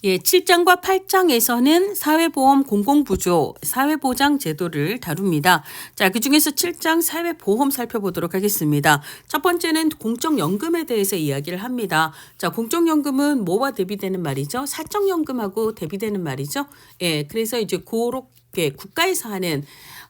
예, 7장과 8장에서는 사회보험 공공부조, 사회보장 제도를 다룹니다. 자, 그중에서 7장 사회보험 살펴보도록 하겠습니다. 첫 번째는 공적연금에 대해서 이야기를 합니다. 자, 공적연금은 뭐와 대비되는 말이죠? 사적연금하고 대비되는 말이죠. 예, 그래서 이제 그렇게 국가에서 하는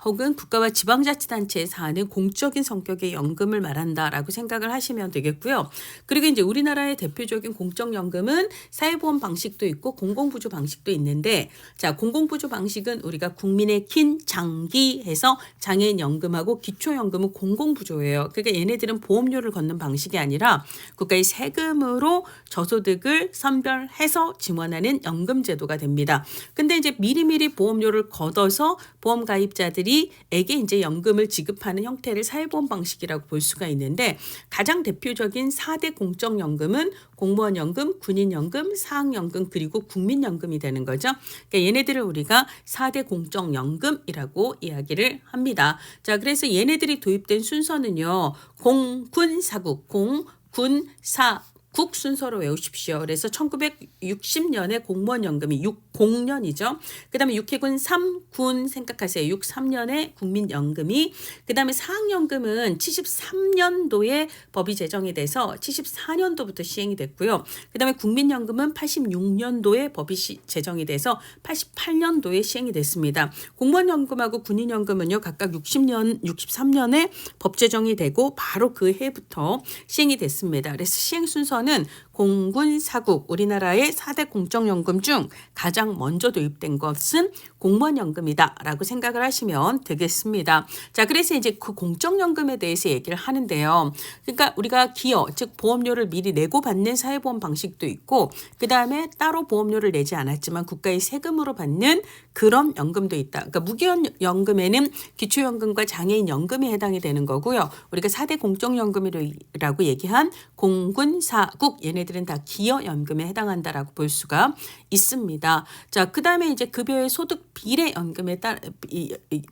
혹은 국가와 지방자치단체에서 하는 공적인 성격의 연금을 말한다라고 생각을 하시면 되겠고요. 그리고 이제 우리나라의 대표적인 공적연금은 사회보험 방식도 있고 공공부조 방식도 있는데, 자, 공공부조 방식은 우리가 국민의 kin, 장기 해서 장애인연금하고 기초연금은 공공부조예요. 그러니까 얘네들은 보험료를 걷는 방식이 아니라 국가의 세금으로 저소득을 선별해서 지원하는 연금제도가 됩니다. 근데 이제 미리미리 보험료를 걷어서 보험 가입자들이 에게 이제 연금을 지급하는 형태를 사회보험 방식이라고 볼 수가 있는데, 가장 대표적인 4대 공적연금은 공무원연금, 군인연금, 사학연금 그리고 국민연금이 되는 거죠. 그러니까 얘네들을 우리가 4대 공적연금이라고 이야기를 합니다. 자, 그래서 얘네들이 도입된 순서는요. 공, 군, 사국, 공, 군, 사, 국 순서로 외우십시오. 그래서 1960년에 공무원연금이 60년이죠. 그 다음에 육해군 3군 생각하세요. 63년에 국민연금이, 그 다음에 사학연금은 73년도에 법이 제정이 돼서 74년도부터 시행이 됐고요. 그 다음에 국민연금은 86년도에 법이 제정이 돼서 88년도에 시행이 됐습니다. 공무원연금하고 군인연금은요, 각각 63년에 법 제정이 되고 바로 그 해부터 시행이 됐습니다. 그래서 시행 순서는 공군, 사국, 우리나라의 4대 공적연금 중 가장 먼저 도입된 것은 공무원연금이다라고 생각을 하시면 되겠습니다. 자, 그래서 이제 그 공적연금에 대해서 얘기를 하는데요. 그러니까 우리가 기여, 즉 보험료를 미리 내고 받는 사회보험 방식도 있고, 그 다음에 따로 보험료를 내지 않았지만 국가의 세금으로 받는 그런 연금도 있다. 그러니까 무기연금에는 기초연금과 장애인연금이 해당이 되는 거고요. 우리가 4대 공적연금이라고 얘기한 공군, 사국 얘네들은 다 기여연금에 해당한다라고 볼 수가 있습니다. 자, 그 다음에 이제 급여의 소득 비례 연금에 따라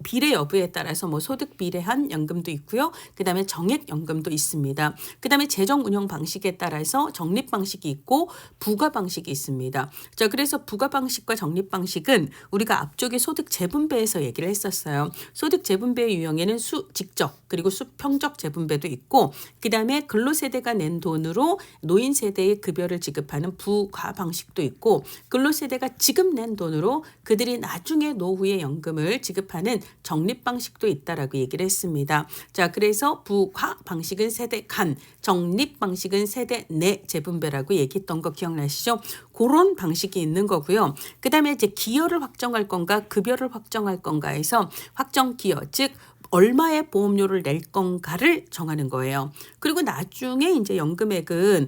비례 여부에 따라서 뭐 소득 비례한 연금도 있고요. 그 다음에 정액 연금도 있습니다. 그 다음에 재정 운영 방식에 따라서 적립 방식이 있고 부과 방식이 있습니다. 자, 그래서 부과 방식과 적립 방식은 우리가 앞쪽에 소득 재분배에서 얘기를 했었어요. 소득 재분배의 유형에는 수직적 그리고 수평적 재분배도 있고, 그 다음에 근로세대가 낸 돈으로 노인 세대의 급여를 지급하는 부과 방식도 있고, 근로세대가 지금 낸 돈으로 그들이 나중에 노후에 연금을 지급하는 적립 방식도 있다라고 얘기를 했습니다. 자, 그래서 부과 방식은 세대 간, 적립 방식은 세대 내 재분배라고 얘기했던 거 기억나시죠? 그런 방식이 있는 거고요. 그 다음에 이제 기여를 확정할 건가 급여를 확정할 건가 해서 확정 기여, 즉 얼마의 보험료를 낼 건가를 정하는 거예요. 그리고 나중에 이제 연금액은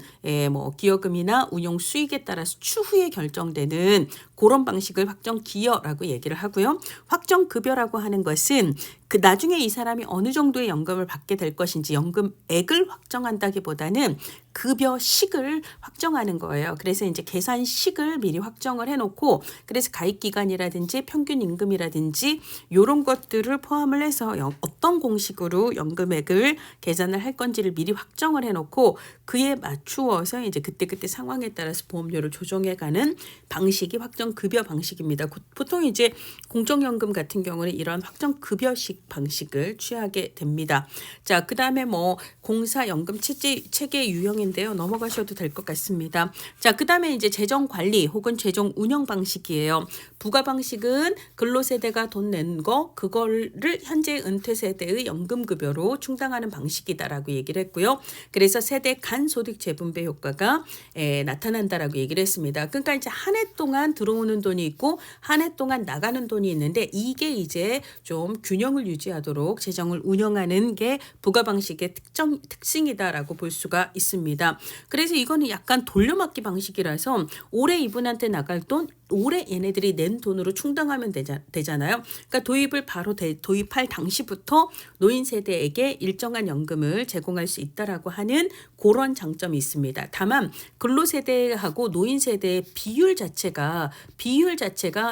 뭐 기여금이나 운용 수익에 따라서 추후에 결정되는 그런 방식을 확정 기여라고 얘기를 하고요. 확정 급여라고 하는 것은 그 나중에 이 사람이 어느 정도의 연금을 받게 될 것인지 연금액을 확정한다기보다는 급여식을 확정하는 거예요. 그래서 이제 계산식을 미리 확정을 해놓고, 그래서 가입기간이라든지 평균 임금이라든지 이런 것들을 포함을 해서 어떤 공식으로 연금액을 계산을 할 건지를 미리 확정을 해놓고 그에 맞추어서 이제 그때그때 상황에 따라서 보험료를 조정해가는 방식이 확정급여 방식입니다. 보통 이제 공적연금 같은 경우는 이런 확정급여식 방식을 취하게 됩니다. 자, 그 다음에 뭐 공사연금 체계 유형인데요. 넘어가셔도 될 것 같습니다. 자, 그 다음에 이제 재정관리 혹은 재정운영 방식이에요. 부가 방식은 근로세대가 돈 낸 거 그거를 현재 은퇴세대의 연금급여로 충당하는 방식이다라고 얘기를 했고요. 그래서 세대 간 소득 재분배 효과가 나타난다라고 얘기를 했습니다. 그러니까 이제 한 해 동안 들어오는 돈이 있고 한 해 동안 나가는 돈이 있는데, 이게 이제 좀 균형을 유지하도록 재정을 운영하는 게 부가 방식의 특징이다라고 볼 수가 있습니다. 그래서 이거는 약간 돌려막기 방식이라서 올해 이분한테 나갈 돈 올해 얘네들이 낸 돈으로 충당하면 되잖아요. 그러니까 도입을 바로 도입할 당시부터 노인 세대에게 일정한 연금을 제공할 수 있다라고 하는 그런 장점이 있습니다. 다만 근로세대하고 노인 세대의 비율 자체가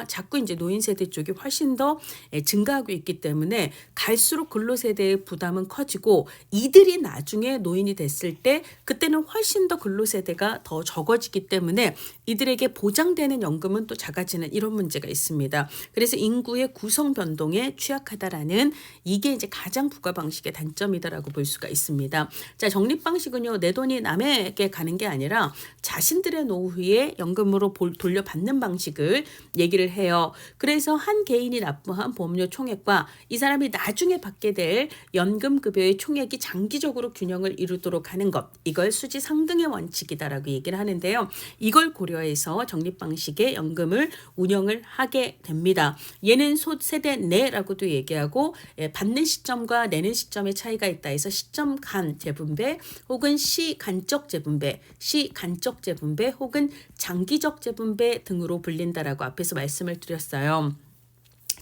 자꾸 이제 노인 세대 쪽이 훨씬 더 증가하고 있기 때문에 갈수록 근로세대의 부담은 커지고, 이들이 나중에 노인이 됐을 때 그때는 훨씬 더 근로세대가 더 적어지기 때문에 이들에게 보장되는 연금은 또 작아지는 이런 문제가 있습니다. 그래서 인구의 구성 변동에 취약하다라는 이게 이제 가장 부가 방식의 단점이다라고 볼 수가 있습니다. 자, 적립 방식은요, 내 돈이 남에게 가는 게 아니라 자신들의 노후에 연금으로 돌려받는 방식을 얘기를 해요. 그래서 한 개인이 납부한 보험료 총액과 이 사람이 나중에 받게 될 연금급여의 총액이 장기적으로 균형을 이루도록 하는 것, 이걸 수지 상등의 원칙이다라고 얘기를 하는데요. 이걸 고려해서 적립 방식의 연금을 운영을 하게 됩니다. 얘는 세대 내라고도 얘기하고 받는 시점과 내는 시점의 차이가 있다 해서 시점 간 재분배 혹은 시간적 재분배, 시간적 재분배 혹은 장기적 재분배 등으로 불린다라고 앞에서 말씀을 드렸어요.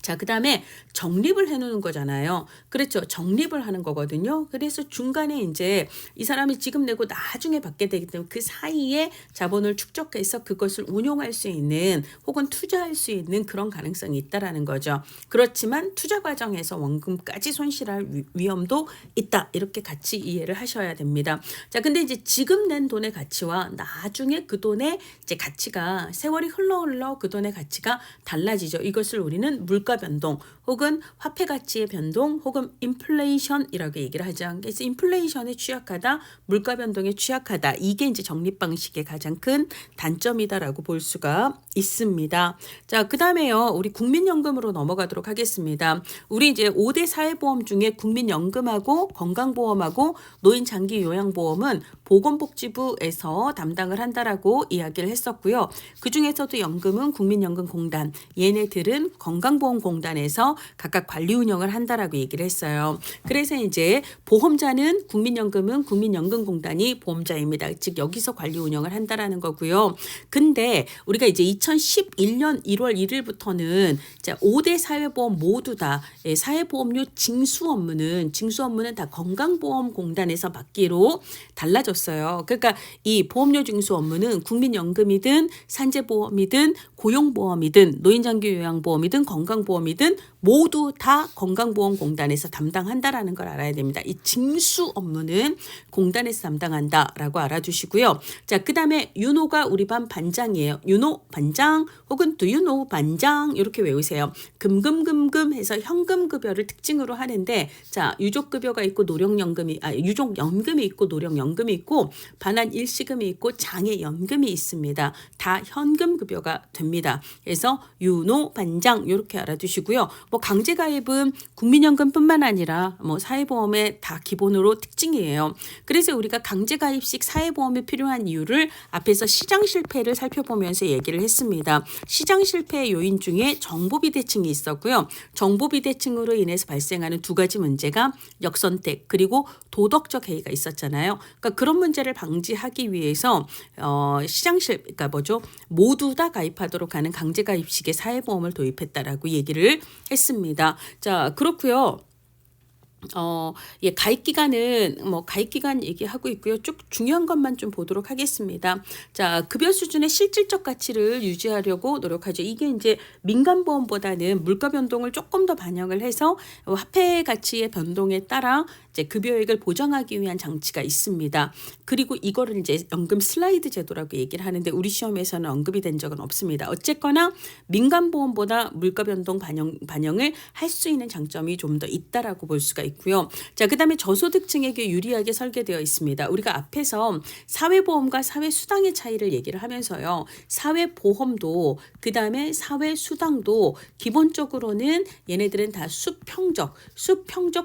자, 그 다음에 적립을 해놓는 거잖아요. 그렇죠. 적립을 하는 거거든요. 그래서 중간에 이제 이 사람이 지금 내고 나중에 받게 되기 때문에 그 사이에 자본을 축적해서 그것을 운용할 수 있는 혹은 투자할 수 있는 그런 가능성이 있다라는 거죠. 그렇지만 투자 과정에서 원금까지 손실할 위험도 있다. 이렇게 같이 이해를 하셔야 됩니다. 자, 근데 이제 지금 낸 돈의 가치와 나중에 그 돈의 이제 가치가 세월이 흘러 그 돈의 가치가 달라지죠. 이것을 우리는 물가 변동 혹은 화폐 가치의 변동 혹은 인플레이션이라고 얘기를 하죠. 그래서 인플레이션에 취약하다, 물가 변동에 취약하다. 이게 이제 적립 방식의 가장 큰 단점이다라고 볼 수가 있습니다. 자, 그다음에요. 우리 국민연금으로 넘어가도록 하겠습니다. 우리 이제 5대 사회보험 중에 국민연금하고 건강보험하고 노인장기요양보험은 보건복지부에서 담당을 한다라고 이야기를 했었고요. 그중에서도 연금은 국민연금공단, 얘네들은 건강보험공단에서 각각 관리 운영을 한다라고 얘기를 했어요. 그래서 이제 보험자는 국민연금은 국민연금공단이 보험자입니다. 즉 여기서 관리 운영을 한다라는 거고요. 근데 우리가 이제 2011년 1월 1일부터는 5대 사회보험 모두 다 사회보험료 징수 업무는 다 건강보험공단에서 받기로 달라졌어요. 그러니까 이 보험료 징수 업무는 국민연금이든 산재보험이든 고용보험이든 노인장기요양보험이든 건강보험이든 모두 다 건강보험공단에서 담당한다라는 걸 알아야 됩니다. 이 징수 업무는 공단에서 담당한다라고 알아두시고요. 자, 그 다음에 윤호가 우리 반 반장이에요. 윤호 반장 혹은 두윤호 반장 이렇게 외우세요. 금금금금 해서 현금급여를 특징으로 하는데, 자, 유족급여가 있고 유족연금이 있고 노령연금이 있고 반환 일시금이 있고 장애연금이 있습니다. 다 현금급여가 됩니다. 그래서 윤호 반장 이렇게 알아두시고요. 뭐 강제가입은 국민연금뿐만 아니라 뭐 사회보험의 다 기본으로 특징이에요. 그래서 우리가 강제가입식 사회보험이 필요한 이유를 앞에서 시장 실패를 살펴보면서 얘기를 했습니다. 시장 실패의 요인 중에 정보비대칭이 있었고요. 정보비대칭으로 인해서 발생하는 두 가지 문제가 역선택 그리고 도덕적 해이가 있었잖아요. 그러니까 그런 문제를 방지하기 위해서 그러니까 모두 다 가입하도록 하는 강제가입식의 사회보험을 도입했다라고 얘기를 했습니다. 자, 그렇고요. 가입 기간은 가입 기간 얘기하고 있고요. 쭉 중요한 것만 좀 보도록 하겠습니다. 자, 급여 수준의 실질적 가치를 유지하려고 노력하죠. 이게 이제 민간보험보다는 물가 변동을 조금 더 반영을 해서 화폐 가치의 변동에 따라 이제 급여액을 보정하기 위한 장치가 있습니다. 그리고 이거를 이제 연금 슬라이드 제도라고 얘기를 하는데 우리 시험에서는 언급이 된 적은 없습니다. 어쨌거나 민간보험보다 물가 변동 반영을 할 수 있는 장점이 좀 더 있다라고 볼 수가 있고요. 자, 그다음에 저소득층에게 유리하게 설계되어 있습니다. 우리가 앞에서 사회보험과 사회수당의 차이를 얘기를 하면서요. 사회보험도 그다음에 사회수당도 기본적으로는 얘네들은 다 수평적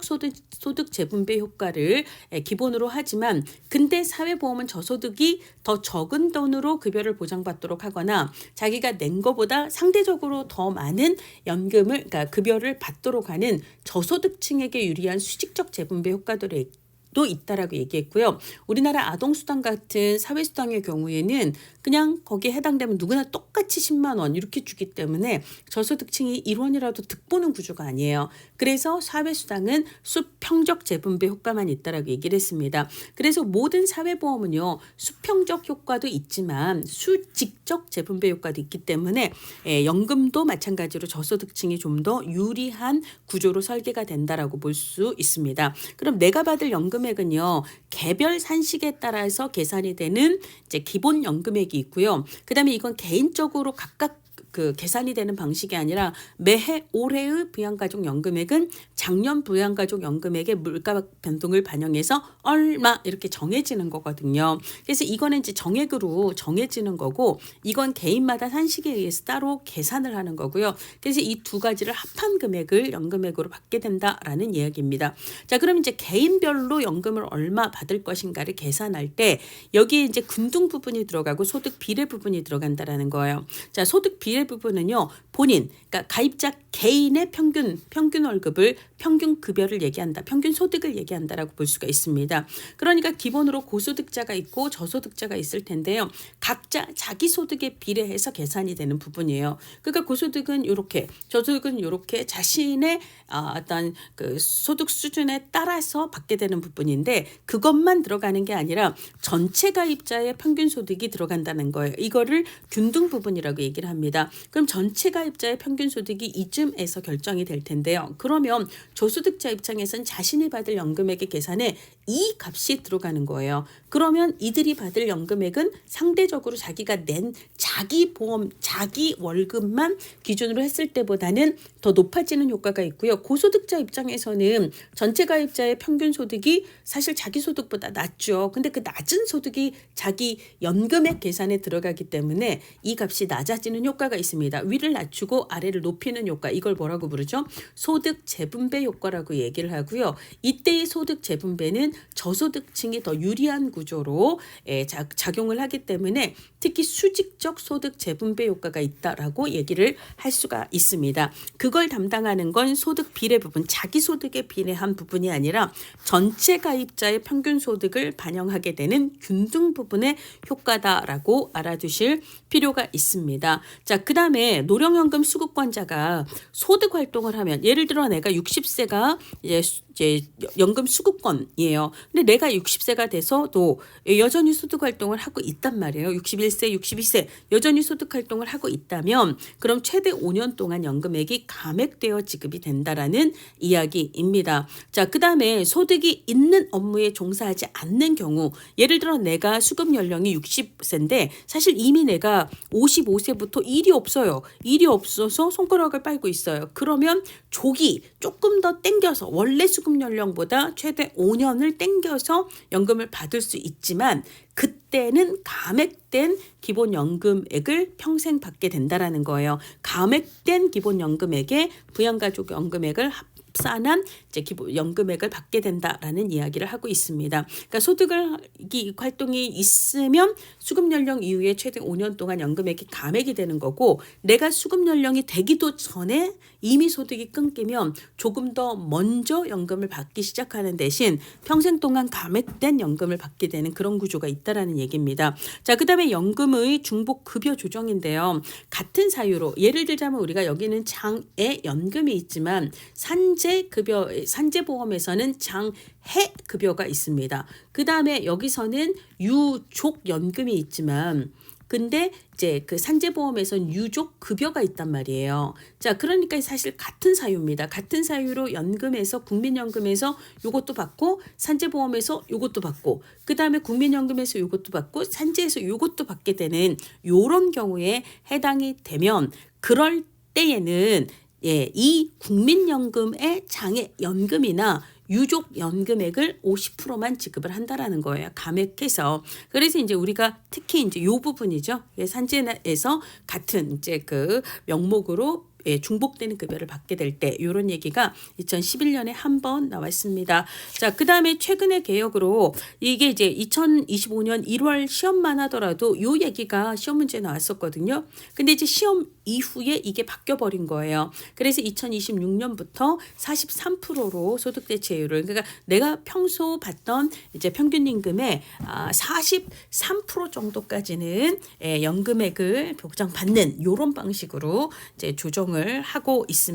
소득 재분배 효과를 기본으로 하지만 근데 사회보험은 저소득이 더 적은 돈으로 급여를 보장받도록 하거나 자기가 낸 것보다 상대적으로 더 많은 연금을 그러니까 급여를 받도록 하는 저소득층에게 유리한 수직적 재분배 효과들이 도 있다라고 얘기했고요. 우리나라 아동수당 같은 사회수당의 경우에는 그냥 거기에 해당되면 누구나 똑같이 10만 원 이렇게 주기 때문에 저소득층이 1원이라도 득보는 구조가 아니에요. 그래서 사회수당은 수평적 재분배 효과만 있다라고 얘기를 했습니다. 그래서 모든 사회보험은요. 수평적 효과도 있지만 수직적 재분배 효과도 있기 때문에 연금도 마찬가지로 저소득층이 좀 더 유리한 구조로 설계가 된다라고 볼 수 있습니다. 그럼 내가 받을 연금에 연금액은요. 개별 산식에 따라서 계산이 되는 이제 기본 연금액이 있고요. 그다음에 이건 개인적으로 각각 그 계산이 되는 방식이 아니라 매해 올해의 부양가족 연금액은 작년 부양가족 연금액의 물가 변동을 반영해서 얼마 이렇게 정해지는 거거든요. 그래서 이거는 이제 정액으로 정해지는 거고 이건 개인마다 산식에 의해서 따로 계산을 하는 거고요. 그래서 이 두 가지를 합한 금액을 연금액으로 받게 된다라는 이야기입니다. 자, 그럼 이제 개인별로 연금을 얼마 받을 것인가를 계산할 때 여기에 이제 균등 부분이 들어가고 소득 비례 부분이 들어간다라는 거예요. 자, 소득 비례 부분은요. 본인, 그러니까 가입자 개인의 평균 월급을 평균 급여를 얘기한다. 평균 소득을 얘기한다라고 볼 수가 있습니다. 그러니까 기본으로 고소득자가 있고 저소득자가 있을 텐데요. 각자 자기 소득에 비례해서 계산이 되는 부분이에요. 그러니까 고소득은 이렇게, 저소득은 이렇게 자신의 어떤 그 소득 수준에 따라서 받게 되는 부분인데 그것만 들어가는 게 아니라 전체 가입자의 평균 소득이 들어간다는 거예요. 이거를 균등 부분이라고 얘기를 합니다. 그럼 전체 가입자의 평균 소득이 이쯤에서 결정이 될 텐데요. 그러면 저소득자 입장에서는 자신이 받을 연금액의 계산에 이 값이 들어가는 거예요. 그러면 이들이 받을 연금액은 상대적으로 자기가 낸 자기 보험, 자기 월급만 기준으로 했을 때보다는 더 높아지는 효과가 있고요. 고소득자 입장에서는 전체 가입자의 평균 소득이 사실 자기 소득보다 낮죠. 근데 그 낮은 소득이 자기 연금액 계산에 들어가기 때문에 이 값이 낮아지는 효과가 있습니다. 위를 낮추고 아래를 높이는 효과, 이걸 뭐라고 부르죠? 소득 재분배 효과라고 얘기를 하고요. 이때의 소득 재분배는 저소득층이 더 유리한 구조로 작용을 하기 때문에 특히 수직적 소득 재분배 효과가 있다라고 얘기를 할 수가 있습니다. 그걸 담당하는 건 소득 비례 부분, 자기 소득에 비례한 부분이 아니라 전체 가입자의 평균 소득을 반영하게 되는 균등 부분의 효과다라고 알아두실 필요가 있습니다. 자, 그다음에 노령연금 수급권자가 소득 활동을 하면 예를 들어 내가 60세가 이제 연금 수급권이에요. 근데 내가 60세가 돼서도 여전히 소득 활동을 하고 있단 말이에요. 61세, 62세 여전히 소득 활동을 하고 있다면 그럼 최대 5년 동안 연금액이 감액되어 지급이 된다라는 이야기입니다. 자, 그다음에 소득이 있는 업무에 종사하지 않는 경우 예를 들어 내가 수급 연령이 60세인데 사실 이미 내가 55세부터 일이 없어요. 일이 없어서 손가락을 빨고 있어요. 그러면 조기 조금 더 땡겨서 원래 수급 연령보다 최대 5년을 땡겨서 연금을 받을 수 있지만 그때는 감액된 기본연금액을 평생 받게 된다라는 거예요. 감액된 기본연금액에 부양가족 연금액을 합산한 이제 기본 연금액을 받게 된다라는 이야기를 하고 있습니다. 그러니까 소득을 활동이 있으면 수급 연령 이후에 최대 5년 동안 연금액이 감액이 되는 거고 내가 수급 연령이 되기도 전에 이미 소득이 끊기면 조금 더 먼저 연금을 받기 시작하는 대신 평생 동안 감액된 연금을 받게 되는 그런 구조가 있다라는 얘기입니다. 자, 그다음에 연금의 중복 급여 조정인데요. 같은 사유로 예를 들자면 우리가 여기는 장애 연금이 있지만 산재보험에서는 장해 급여가 있습니다. 그다음에 여기서는 유족 연금이 있지만 근데 이제 그 산재보험에서는 유족 급여가 있단 말이에요. 자, 그러니까 사실 같은 사유입니다. 같은 사유로 연금에서 국민연금에서 요것도 받고 산재보험에서 요것도 받고 그다음에 국민연금에서 요것도 받고 산재에서 요것도 받게 되는 요런 경우에 해당이 되면 그럴 때에는 이 국민연금의 장애연금이나 유족연금액을 50%만 지급을 한다라는 거예요. 감액해서. 그래서 이제 우리가 특히 이제 요 부분이죠. 산재에서 같은 이제 그 명목으로 중복되는 급여를 받게 될 때 이런 얘기가 2011년에 한 번 나왔습니다. 자, 그다음에 최근의 개혁으로 이게 이제 2025년 1월 시험만 하더라도 요 얘기가 시험 문제에 나왔었거든요. 근데 이제 시험 이후에 이게 바뀌어 버린 거예요. 그래서 2026년부터 43%로 소득 대체율을 그러니까 내가 평소 받던 이제 평균 임금의 43% 정도까지는 연금액을 보장받는 이런 방식으로 이제 조정을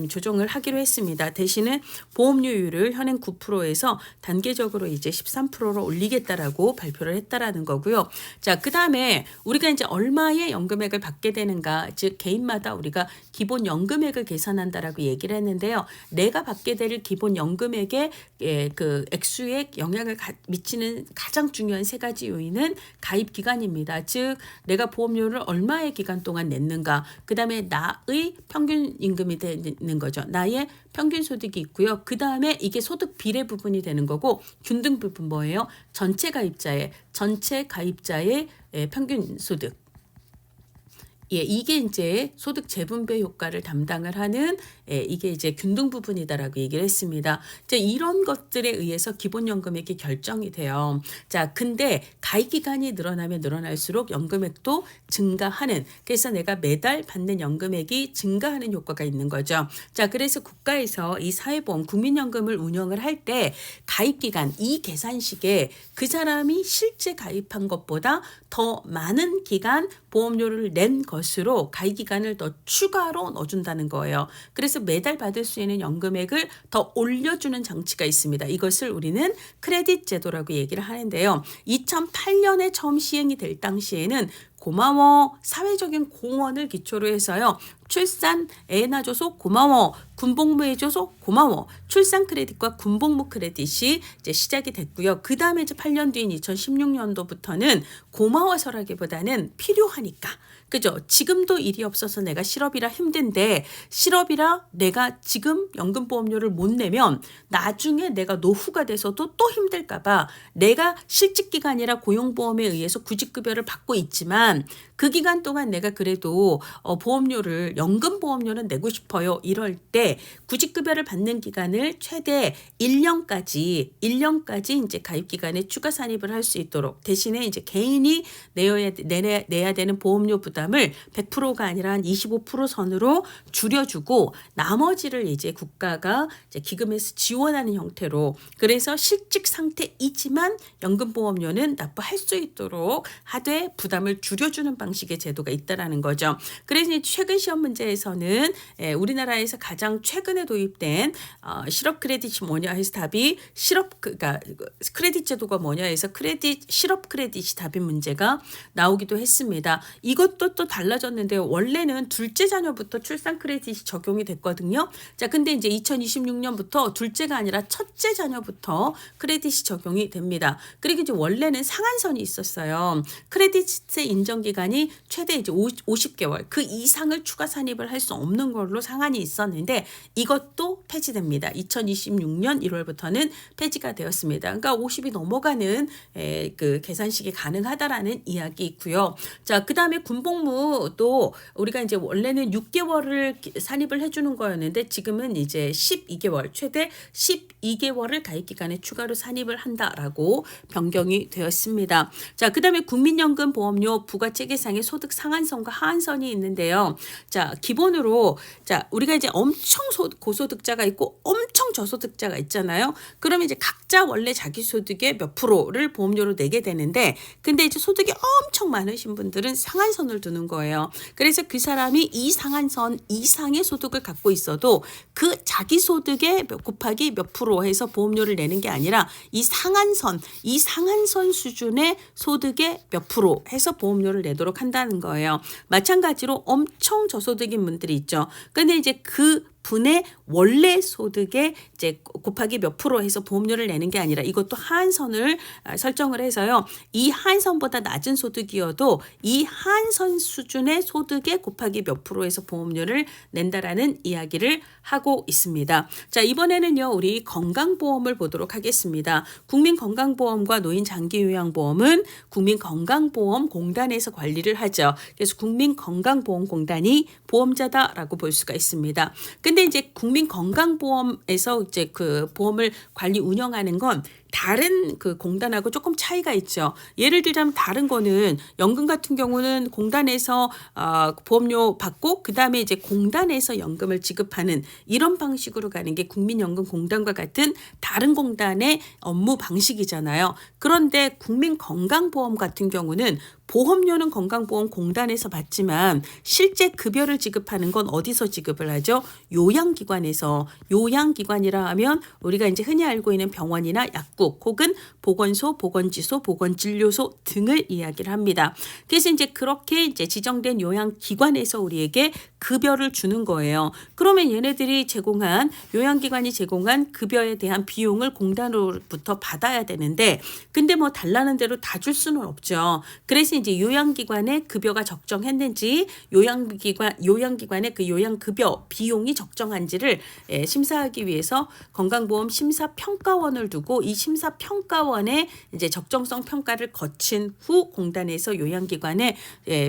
조정을 하기로 했습니다. 대신에 보험료율을 현행 9%에서 단계적으로 이제 13%로 올리겠다라고 발표를 했다라는 거고요. 자, 그다음에 우리가 이제 얼마의 연금액을 받게 되는가, 즉 개인마다 우리가 기본 연금액을 계산한다라고 얘기를 했는데요. 내가 받게 될 기본 연금액의 그 액수에 영향을 미치는 가장 중요한 세 가지 요인은 가입 기간입니다. 즉 내가 보험료를 얼마의 기간 동안 냈는가, 그다음에 나의 평균 임금이 되는 거죠. 나의 평균 소득이 있고요. 그다음에 이게 소득 비례 부분이 되는 거고, 균등 부분 뭐예요? 전체 가입자의 평균 소득. 예, 이게 이제 소득 재분배 효과를 담당을 하는 이게 이제 균등 부분이다라고 얘기를 했습니다. 이제 이런 것들에 의해서 기본연금액이 결정이 돼요. 자, 근데 가입 기간이 늘어나면 늘어날수록 연금액도 증가하는, 그래서 내가 매달 받는 연금액이 증가하는 효과가 있는 거죠. 자, 그래서 국가에서 이 사회보험 국민연금을 운영을 할 때 가입 기간, 이 계산식에 그 사람이 실제 가입한 것보다 더 많은 기간 보험료를 낸 것으로 가입 기간을 더 추가로 넣어준다는 거예요. 그래서 매달 받을 수 있는 연금액을 더 올려주는 장치가 있습니다. 이것을 우리는 크레딧 제도라고 얘기를 하는데요. 2008년에 처음 시행이 될 당시에는 고마워, 사회적인 공헌을 기초로 해서요. 출산 애 낳아줘서 고마워, 군복무 해줘서 고마워, 출산 크레딧과 군복무 크레딧이 이제 시작이 됐고요. 그 다음에 이제 8년 뒤인 2016년도부터는 고마워서라기보다는 필요하니까, 그죠? 지금도 일이 없어서 내가 실업이라 힘든데, 실업이라 내가 지금 연금보험료를 못 내면 나중에 내가 노후가 돼서도 또 힘들까봐 내가 실직기간이라 고용보험에 의해서 구직급여를 받고 있지만 그 기간 동안 내가 그래도 보험료를, 연금보험료는 내고 싶어요. 이럴 때 구직급여를 받는 기간을 최대 1년까지 이제 가입기간에 추가 산입을 할 수 있도록, 대신에 이제 개인이 내야 되는 보험료 부담을 100%가 아니라 한 25% 선으로 줄여주고 나머지를 이제 국가가 이제 기금에서 지원하는 형태로, 그래서 실직 상태이지만 연금보험료는 납부할 수 있도록 하되 부담을 줄여주는 방식의 제도가 있다라는 거죠. 그래서 최근 시험 문제에서는 우리나라에서 가장 최근에 도입된 실업 크레딧이 뭐냐 해서 답이 그러니까 크레딧 제도가 뭐냐 해서 실업 크레딧이 답인 문제가 나오기도 했습니다. 이것도 또 달라졌는데요. 원래는 둘째 자녀부터 출산 크레딧이 적용이 됐거든요. 자, 근데 이제 2026년부터 둘째가 아니라 첫째 자녀부터 크레딧이 적용이 됩니다. 그리고 이제 원래는 상한선이 있었어요. 크레딧의 인정 기간이 최대 이제 50개월, 그 이상을 추가 산입을 할 수 없는 걸로 상한이 있었는데 이것도 폐지됩니다. 2026년 1월부터는 폐지가 되었습니다. 그러니까 50이 넘어가는 그 계산식이 가능하다라는 이야기 있고요. 자, 그다음에 군복무도 우리가 이제 원래는 6개월을 산입을 해주는 거였는데 지금은 이제 12개월, 최대 12개월을 가입 기간에 추가로 산입을 한다라고 변경이 되었습니다. 자, 그다음에 국민연금 보험료 부가체계상의 소득 상한선과 하한선이 있는데요. 자, 기본으로 우리가 이제 엄청 고소득자가 있고 엄청 저소득자가 있잖아요. 그러면 이제 각자 원래 자기 소득의 몇 프로를 보험료로 내게 되는데, 근데 이제 소득이 엄청 많으신 분들은 상한선을 두는 거예요. 그래서 그 사람이 이 상한선 이상의 소득을 갖고 있어도 그 자기 소득의 곱하기 몇 프로 해서 보험료를 내는 게 아니라 이 상한선 수준의 소득의 몇 프로 해서 보험료를 내도록 한다는 거예요. 마찬가지로 엄청 저소득인 분들이 있죠. 근데 이제 그 분의 원래 소득에 이제 곱하기 몇 프로 해서 보험료를 내는 게 아니라 이것도 하한선을 설정을 해서요. 이 하한선보다 낮은 소득이어도 이 하한선 수준의 소득에 곱하기 몇 프로 해서 보험료를 낸다라는 이야기를 하고 있습니다. 자, 이번에는요. 우리 건강보험을 보도록 하겠습니다. 국민건강보험과 노인장기요양보험은 국민건강보험공단에서 관리를 하죠. 그래서 국민건강보험공단이 보험자다라고 볼 수가 있습니다. 근데 이제 국민건강보험에서 이제 그 보험을 관리 운영하는 건 다른 그 공단하고 조금 차이가 있죠. 예를 들자면 다른 거는 연금 같은 경우는 공단에서 보험료 받고 그다음에 이제 공단에서 연금을 지급하는 이런 방식으로 가는 게 국민연금공단과 같은 다른 공단의 업무 방식이잖아요. 그런데 국민건강보험 같은 경우는 보험료는 건강보험공단에서 받지만 실제 급여를 지급하는 건 어디서 지급을 하죠? 요양기관에서. 요양기관이라 하면 우리가 이제 흔히 알고 있는 병원이나 약국 혹은 보건소, 보건지소, 보건진료소 등을 이야기를 합니다. 그래서 이제 그렇게 이제 지정된 요양기관에서 우리에게 급여를 주는 거예요. 그러면 얘네들이 제공한 요양기관이 제공한 급여에 대한 비용을 공단으로부터 받아야 되는데 근데 뭐 달라는 대로 다 줄 수는 없죠. 그래서 이제 요양기관의 급여가 적정했는지 요양기관의 그 요양급여 비용이 적정한지를 심사하기 위해서 건강보험 심사평가원을 두고 이 심사평가원의 이제 적정성 평가를 거친 후 공단에서 요양기관에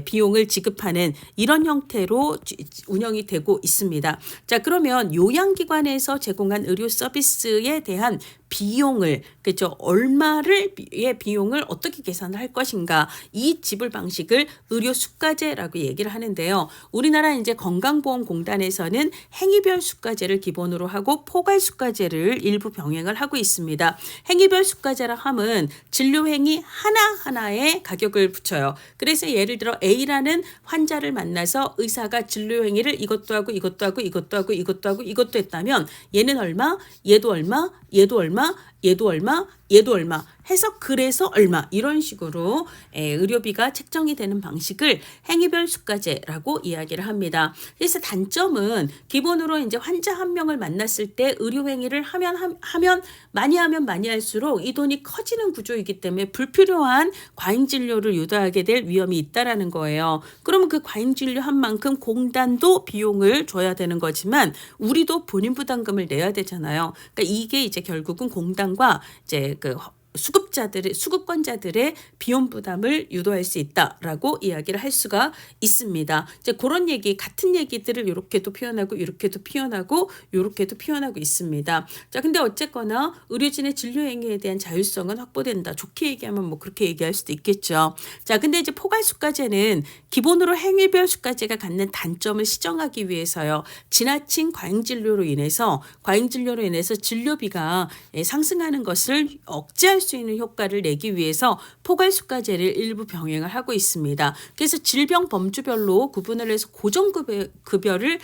비용을 지급하는 이런 형태로 운영이 되고 있습니다. 자, 그러면 요양기관에서 제공한 의료 서비스에 대한 비용을 그렇죠. 얼마를 비용을 어떻게 계산을 할 것인가 이 지불 방식을 의료 수가제라고 얘기를 하는데요. 우리나라 이제 건강보험공단에서는 행위별 수가제를 기본으로 하고 포괄 수가제를 일부 병행을 하고 있습니다. 행위별 수가제라 함은 진료 행위 하나하나에 가격을 붙여요. 그래서 예를 들어 A라는 환자를 만나서 의사가 진료 행위를 이것도 하고 이것도 하고 이것도 하고 이것도 하고 이것도 했다면 얘는 얼마, 얘도 얼마, 얘도 얼마, 얘도 얼마, 얘도 얼마 해서 그래서 얼마 이런 식으로 의료비가 책정이 되는 방식을 행위별 수가제라고 이야기를 합니다. 그래서 단점은 기본으로 이제 환자 한 명을 만났을 때 의료 행위를 하면 많이 할수록 이 돈이 커지는 구조이기 때문에 불필요한 과잉 진료를 유도하게 될 위험이 있다라는 거예요. 그러면 그 과잉 진료한 만큼 공단도 비용을 줘야 되는 거지만 우리도 본인 부담금을 내야 되잖아요. 그러니까 이게 이제 결국은 공단과 이제 그 수급권자들의 비용 부담을 유도할 수 있다라고 이야기를 할 수가 있습니다. 이제 그런 같은 얘기들을 이렇게도 표현하고 이렇게도 표현하고 이렇게도 표현하고 있습니다. 자, 근데 어쨌거나 의료진의 진료 행위에 대한 자율성은 확보된다. 좋게 얘기하면 뭐 그렇게 얘기할 수도 있겠죠. 자, 근데 이제 포괄수가제는 기본으로 행위별 수가제가 갖는 단점을 시정하기 위해서요. 지나친 과잉 진료로 인해서 진료비가 상승하는 것을 억제할 수 있는 효과를 내기 위해서 포괄수가제를 일부 병행을 하고 있습니다. 그래서 질병 범주별로 구분을 해서 고정급여를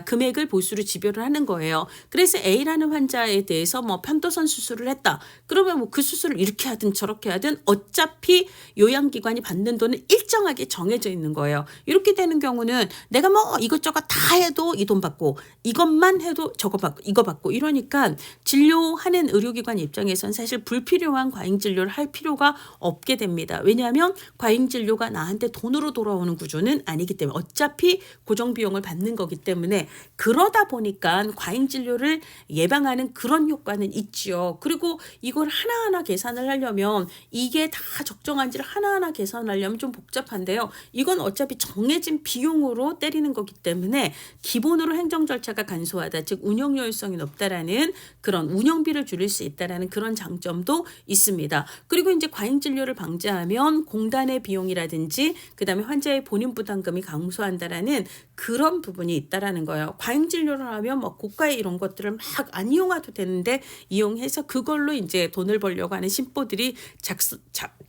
금액을 보수로 지별을 하는 거예요. 그래서 A라는 환자에 대해서 뭐 편도선 수술을 했다. 그러면 뭐 그 수술을 이렇게 하든 저렇게 하든 어차피 요양기관이 받는 돈은 일정하게 정해져 있는 거예요. 이렇게 되는 경우는 내가 뭐 이것저것 다 해도 이 돈 받고 이것만 해도 저거 받고 이거 받고 이러니까 진료하는 의료기관 입장에선 사실 불필요한 과잉 진료를 할 필요가 없게 됩니다. 왜냐하면 과잉 진료가 나한테 돈으로 돌아오는 구조는 아니기 때문에 어차피 고정 비용을 받는 거기 때문에 그러다 보니까 과잉 진료를 예방하는 그런 효과는 있지요. 그리고 이걸 하나하나 계산을 하려면 이게 다 적정한지를 하나하나 계산하려면 좀 복잡한데요. 이건 어차피 정해진 비용으로 때리는 거기 때문에 기본으로 행정 절차가 간소하다. 즉 운영 효율성이 높다라는 그런 운영비를 줄일 수 있다라는 그런 장점도 있습니다. 그리고 이제 과잉 진료를 방지하면 공단의 비용이라든지 그다음에 환자의 본인 부담금이 감소한다라는 그런 부분이 있다라는 거예요. 과잉 진료를 하면 뭐 고가의 이런 것들을 막 안 이용해도 되는데 이용해서 그걸로 이제 돈을 벌려고 하는 심보들이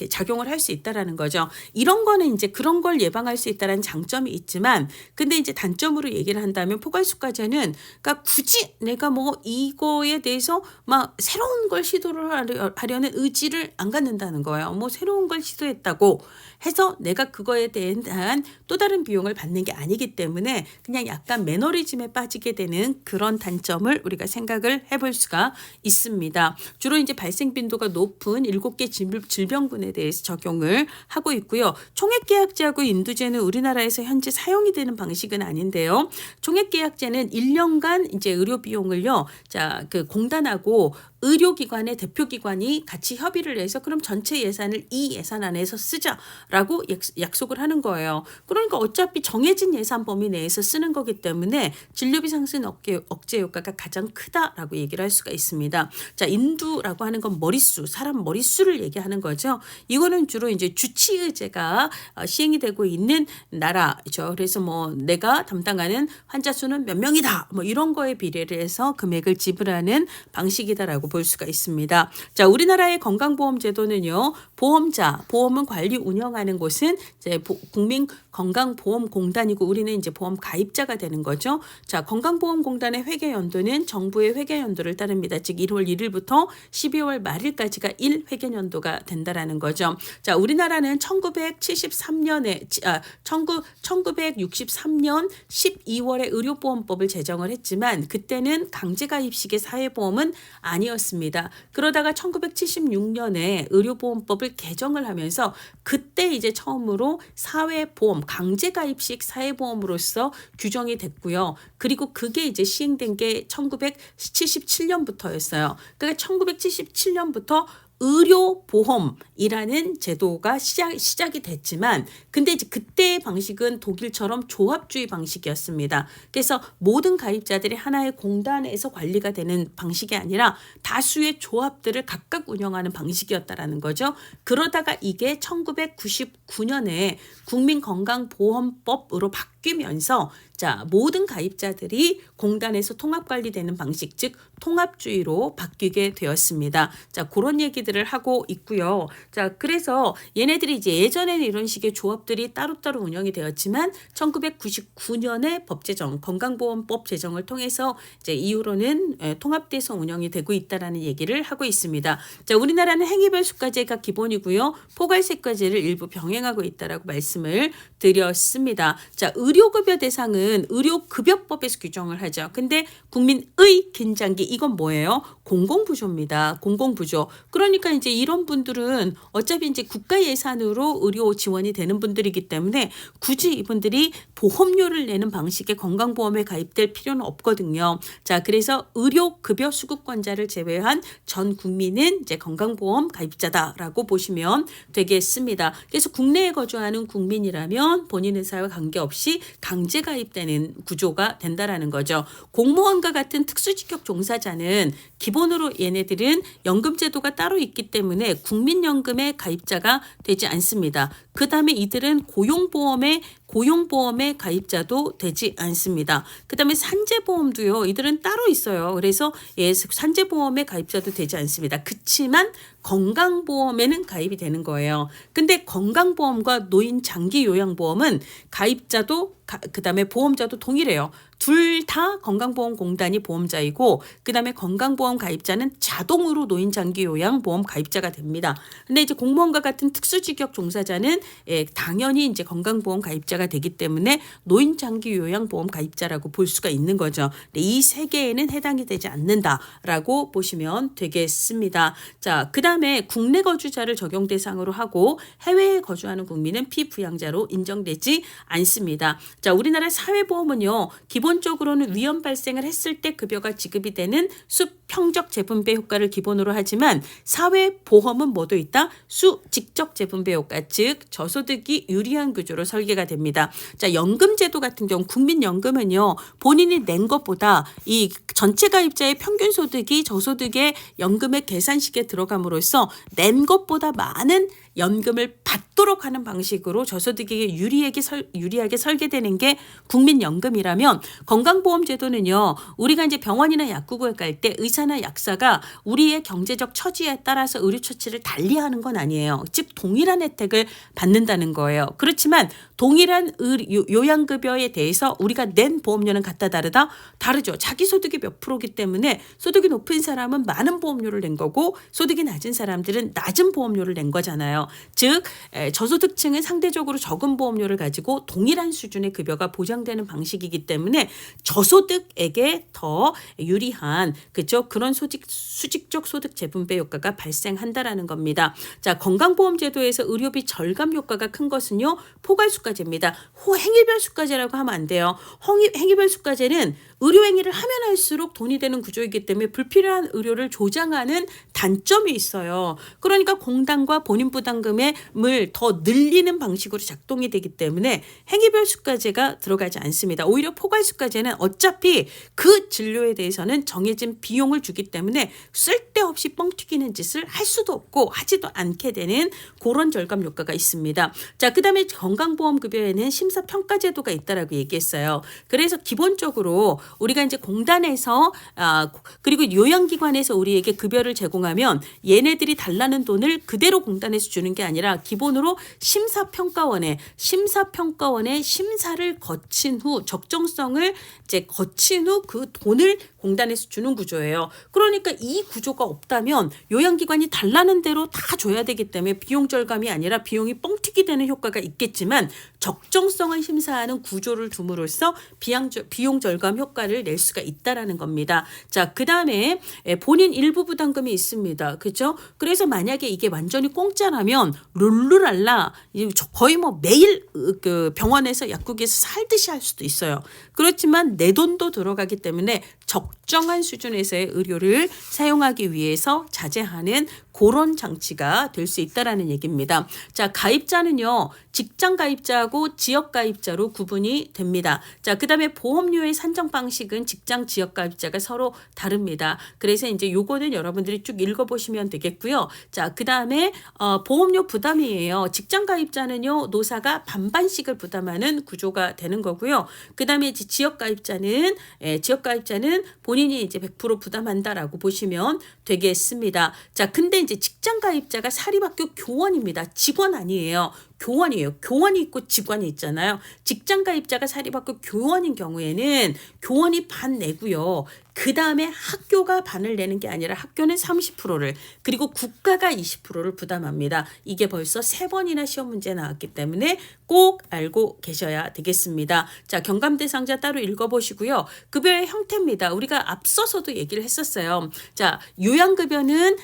작용을 할 수 있다라는 거죠. 이런 거는 이제 그런 걸 예방할 수 있다라는 장점이 있지만 근데 이제 단점으로 얘기를 한다면 포괄수가제는 그러니까 굳이 내가 뭐 이거에 대해서 막 새로운 걸 시도를 하려는 의지를 안 갖는다는 거예요. 뭐 새로운 걸 시도했다고 해서 내가 그거에 대한 또 다른 비용을 받는 게 아니기 때문에 그냥 약간 매너리즘에 빠지게 되는 그런 단점을 우리가 생각을 해볼 수가 있습니다. 주로 이제 발생 빈도가 높은 7개 질병군에 대해서 적용을 하고 있고요. 총액계약제하고 인두제는 우리나라에서 현재 사용이 되는 방식은 아닌데요. 총액계약제는 1년간 이제 의료 비용을요. 자, 그 공단하고 의료기관의 대표기관이 같이 협의를 해서 그럼 전체 예산을 이 예산 안에서 쓰자라고 약속을 하는 거예요. 그러니까 어차피 정해진 예산 범위 내에서 쓰는 거기 때문에 진료비 상승 억제 효과가 가장 크다라고 얘기를 할 수가 있습니다. 자, 인두라고 하는 건 머릿수, 사람 머릿수를 얘기하는 거죠. 이거는 주로 이제 주치의제가 시행이 되고 있는 나라죠. 그래서 뭐 내가 담당하는 환자 수는 몇 명이다, 뭐 이런 거에 비례를 해서 금액을 지불하는 방식이다라고 볼 수가 있습니다. 자, 우리나라의 건강보험제도는요, 보험은 관리 운영하는 곳은 이제 국민건강보험공단이고 우리는 이제 보험 가입자가 되는 거죠. 자, 건강보험공단의 회계연도는 정부의 회계연도를 따릅니다. 즉 1월 1일부터 12월 말일까지가 1회계연도가 된다라는 거죠. 자, 우리나라는 1963년 12월에 의료보험법을 제정을 했지만 그때는 강제가입식의 사회보험은 아니었습니다. 그러다가 1976년에 의료보험법을 개정을 하면서 그때 이제 처음으로 사회보험, 강제가입식 사회보험으로서 규정이 됐고요. 그리고 그게 이제 시행된 게 1977년부터였어요. 그러니까 1977년부터 의료보험이라는 제도가 시작이 됐지만 근데 이제 그때의 방식은 독일처럼 조합주의 방식이었습니다. 그래서 모든 가입자들이 하나의 공단에서 관리가 되는 방식이 아니라 다수의 조합들을 각각 운영하는 방식이었다라는 거죠. 그러다가 이게 1999년에 국민건강보험법으로 바뀌면서 자, 모든 가입자들이 공단에서 통합관리되는 방식, 즉 통합주의로 바뀌게 되었습니다. 자, 그런 얘기들을 하고 있고요. 자, 그래서 얘네들이 이제 예전에는 이런 식의 조합들이 따로따로 운영이 되었지만 1999년에 법 제정, 건강보험법 제정을 통해서 이제 이후로는 통합돼서 운영이 되고 있다라는 얘기를 하고 있습니다. 자, 우리나라는 행위별 수가제가 기본이고요. 포괄세과제를 일부 병행하고 있다라고 말씀을 드렸습니다. 자, 의료급여 대상은 의료급여법에서 규정을 하죠. 근데 국민의 긴장기 이건 뭐예요? 공공부조입니다. 공공부조. 그러니까 이제 이런 분들은 어차피 이제 국가 예산으로 의료 지원이 되는 분들이기 때문에 굳이 이분들이 보험료를 내는 방식의 건강보험에 가입될 필요는 없거든요. 자, 그래서 의료급여 수급권자를 제외한 전 국민은 이제 건강보험 가입자다라고 보시면 되겠습니다. 그래서 국내에 거주하는 국민이라면 본인 의사와 관계없이 강제 가입되는 구조가 된다라는 거죠. 공무원과 같은 특수직격 종사자는 기본으로 얘네들은 연금제도가 따로 있기 때문에 국민연금의 가입자가 되지 않습니다. 그 다음에 이들은 고용보험의 가입자도 되지 않습니다. 그 다음에 산재보험도요. 이들은 따로 있어요. 그래서 산재보험의 가입자도 되지 않습니다. 그치만 건강보험에는 가입이 되는 거예요. 근데 건강보험과 노인장기요양보험은 가입자도 그 다음에 보험자도 동일해요. 둘 다 건강보험공단이 보험자이고 그 다음에 건강보험 가입자는 자동으로 노인장기요양보험 가입자가 됩니다. 근데 이제 공무원과 같은 특수직격 종사자는 당연히 이제 건강보험 가입자가 되기 때문에 노인장기요양보험 가입자라고 볼 수가 있는 거죠. 이 세 개에는 해당이 되지 않는다라고 보시면 되겠습니다. 자, 그 다음에 국내 거주자를 적용 대상으로 하고 해외에 거주하는 국민은 피부양자로 인정되지 않습니다. 자, 우리나라 사회보험은요. 기본적으로는 위험 발생을 했을 때 급여가 지급이 되는 수평적 재분배 효과를 기본으로 하지만 사회보험은 뭐도 있다? 수직적 재분배 효과, 즉 저소득이 유리한 구조로 설계가 됩니다. 자, 연금제도 같은 경우 국민연금은요. 본인이 낸 것보다 이 전체 가입자의 평균 소득이 저소득의 연금의 계산식에 들어감으로써 낸 것보다 많은 연금을 받도록 하는 방식으로 저소득에게 유리하게 설계되는 게 국민연금이라면 건강보험제도는요. 우리가 이제 병원이나 약국을 갈 때 의사나 약사가 우리의 경제적 처지에 따라서 의료 처치를 달리하는 건 아니에요. 즉 동일한 혜택을 받는다는 거예요. 그렇지만 동일한 요양급여에 대해서 우리가 낸 보험료는 같다 다르죠. 자기 소득이 몇 프로기 때문에 소득이 높은 사람은 많은 보험료를 낸 거고 소득이 낮은 사람들은 낮은 보험료를 낸 거잖아요. 즉 저소득층은 상대적으로 적은 보험료를 가지고 동일한 수준의 급여가 보장되는 방식이기 때문에 저소득에게 더 유리한 그죠? 그런 수직적 소득 재분배 효과가 발생한다라는 겁니다. 자, 건강보험제도에서 의료비 절감 효과가 큰 것은요. 포괄수가제입니다. 행위별 수가제라고 하면 안 돼요. 행위별 수가제는 의료행위를 하면 할수록 돈이 되는 구조이기 때문에 불필요한 의료를 조장하는 단점이 있어요. 그러니까 공단과 본인 부담금을 더 늘리는 방식으로 작동이 되기 때문에 행위별 수가제가 들어가지 않습니다. 오히려 포괄수가제는 어차피 그 진료에 대해서는 정해진 비용을 주기 때문에 쓸데없이 뻥 튀기는 짓을 할 수도 없고 하지도 않게 되는 그런 절감 효과가 있습니다. 자, 그 다음에 건강보험급여에는 심사평가제도가 있다라고 얘기했어요. 그래서 기본적으로 우리가 이제 공단에서 그리고 요양기관에서 우리에게 급여를 제공하면 얘네들이 달라는 돈을 그대로 공단에서 주는 게 아니라 기본으로 심사평가원의 심사를 거친 후 적정성을 이제 거친 후 그 돈을 공단에서 주는 구조예요. 그러니까 이 구조가 없다면 요양기관이 달라는 대로 다 줘야 되기 때문에 비용 절감이 아니라 비용이 뻥튀기 되는 효과가 있겠지만 적정성을 심사하는 구조를 둠으로써 비용 절감 효과를 낼 수가 있다라는 겁니다. 자, 그 다음에 본인 일부 부담금이 있습니다. 그렇죠? 그래서 만약에 이게 완전히 공짜라면 룰루랄라 거의 뭐 매일 그 병원에서 약국에서 살듯이 할 수도 있어요. 그렇지만 내 돈도 들어가기 때문에 적정한 수준에서의 의료를 사용하기 위해서 자제하는 그런 장치가 될 수 있다라는 얘기입니다. 자, 가입자는요. 직장 가입자하고 지역 가입자로 구분이 됩니다. 자, 그다음에 보험료의 산정 방식은 직장 지역 가입자가 서로 다릅니다. 그래서 이제 요거는 여러분들이 쭉 읽어보시면 되겠고요. 자, 그다음에 보험료 부담이에요. 직장 가입자는요. 노사가 반반씩을 부담하는 구조가 되는 거고요. 그다음에 이제 지역 가입자는 본인이 이제 100% 부담한다라고 보시면 되겠습니다. 자, 근데 이제 직장 가입자가 사립학교 교원입니다. 직원 아니에요. 교원이에요. 교원이 있고 직원이 있잖아요. 직장 가입자가 사립학교 교원인 경우에는 교원이 반 내고요. 그 다음에 학교가 반을 내는 게 아니라 학교는 30%를 그리고 국가가 20%를 부담합니다. 이게 벌써 3번이나 시험 문제 나왔기 때문에 꼭 알고 계셔야 되겠습니다. 자, 경감 대상자 따로 읽어보시고요. 급여의 형태입니다. 우리가 앞서서도 얘기를 했었어요. 자, 요양급여는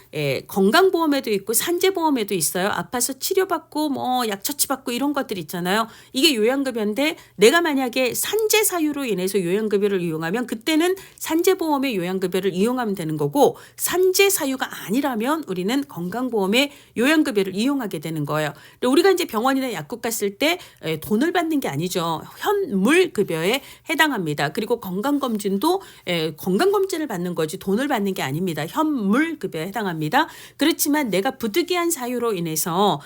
건강보험에도 있고 산재보험에도 있어요. 아파서 치료받고 뭐 약처치받고 이런 것들 있잖아요. 이게 요양급여인데 내가 만약에 산재 사유로 인해서 요양급여를 이용하면 그때는 산재보험의 요양급여를 이용하면 되는 거고 산재 사유가 아니라면 우리는 건강보험의 요양급여를 이용하게 되는 거예요. 우리가 이제 병원이나 약국 갔을 때 돈을 받는 게 아니죠. 현물급여에 해당합니다. 그리고 건강검진도 건강검진을 받는 거지 돈을 받는 게 아닙니다. 현물급여에 해당합니다. 그렇지만 내가 부득이한 사유로 인해서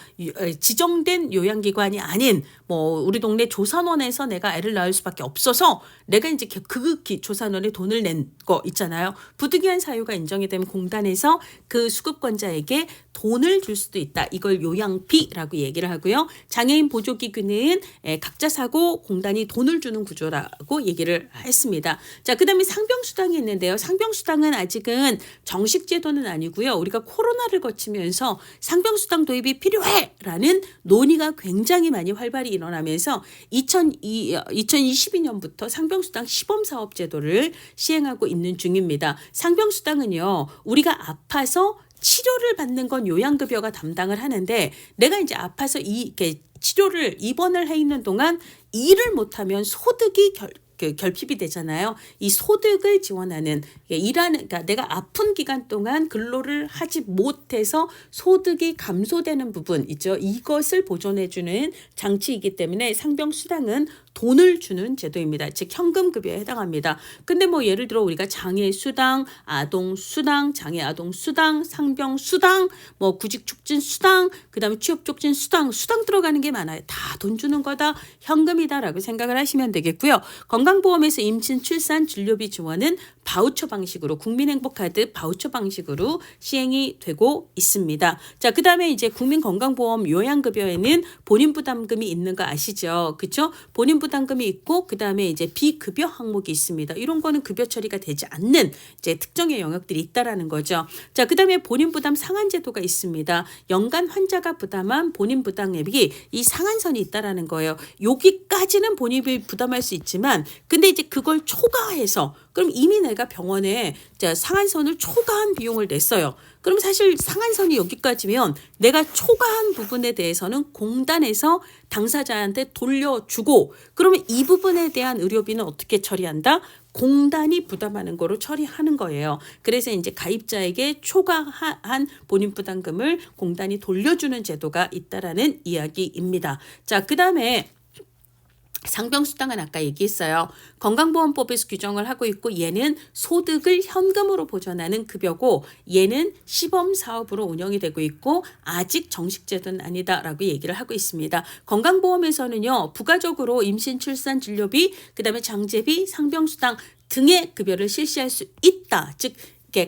지정된 요양기관이 아닌 뭐 우리 동네 조산원에서 내가 애를 낳을 수밖에 없어서 내가 이제 극극히 조산원에 돈을 낸 거 있잖아요. 부득이한 사유가 인정이 되면 공단에서 그 수급권자에게 돈을 줄 수도 있다. 이걸 요양비라고 얘기를 하고요. 장애인 보조기구는 각자 사고 공단이 돈을 주는 구조라고 얘기를 했습니다. 자, 그 다음에 상병수당이 있는데요. 상병수당은 아직은 정식 제도는 아니고요. 우리가 코로나를 거치면서 상병수당 도입이 필요해라는 논의가 굉장히 많이 활발히 일어나면서 2022년부터 상병수당 시범사업 제도를 시행하고 있는 중입니다. 상병수당은요. 우리가 아파서 치료를 받는 건 요양급여가 담당을 하는데 내가 이제 아파서 이렇게 치료를 입원을 해 있는 동안 일을 못하면 소득이 결핍이 되잖아요. 이 소득을 지원하는 그러니까 내가 아픈 기간 동안 근로를 하지 못해서 소득이 감소되는 부분 있죠. 이것을 보존해주는 장치이기 때문에 상병수당은 돈을 주는 제도입니다. 즉 현금급여에 해당합니다. 근데 뭐 예를 들어 우리가 장애수당, 아동수당, 장애아동수당, 상병수당, 뭐 구직촉진수당, 그 다음에 취업촉진수당, 수당 들어가는 게 많아요. 다 돈 주는 거다 현금이다라고 생각을 하시면 되겠고요. 건강보험에서 임신, 출산, 진료비 지원은 바우처 방식으로 국민행복카드 바우처 방식으로 시행이 되고 있습니다. 자, 그 다음에 이제 국민건강보험 요양급여에는 본인 부담금이 있는 거 아시죠? 그렇죠? 본인 부담금이 있고 그다음에 이제 비급여 항목이 있습니다. 이런 거는 급여 처리가 되지 않는 이제 특정의 영역들이 있다라는 거죠. 자, 그다음에 본인 부담 상한 제도가 있습니다. 연간 환자가 부담한 본인 부담액이 이 상한선이 있다라는 거예요. 여기까지는 본인이 부담할 수 있지만 근데 이제 그걸 초과해서 그럼 이미 내가 병원에 상한선을 초과한 비용을 냈어요. 그럼 사실 상한선이 여기까지면 내가 초과한 부분에 대해서는 공단에서 당사자한테 돌려주고 그러면 이 부분에 대한 의료비는 어떻게 처리한다? 공단이 부담하는 거로 처리하는 거예요. 그래서 이제 가입자에게 초과한 본인 부담금을 공단이 돌려주는 제도가 있다라는 이야기입니다. 자, 그다음에 상병수당은 아까 얘기했어요. 건강보험법에서 규정을 하고 있고 얘는 소득을 현금으로 보전하는 급여고 얘는 시범사업으로 운영이 되고 있고 아직 정식제도는 아니다라고 얘기를 하고 있습니다. 건강보험에서는요. 부가적으로 임신, 출산, 진료비, 그다음에 장제비, 상병수당 등의 급여를 실시할 수 있다. 즉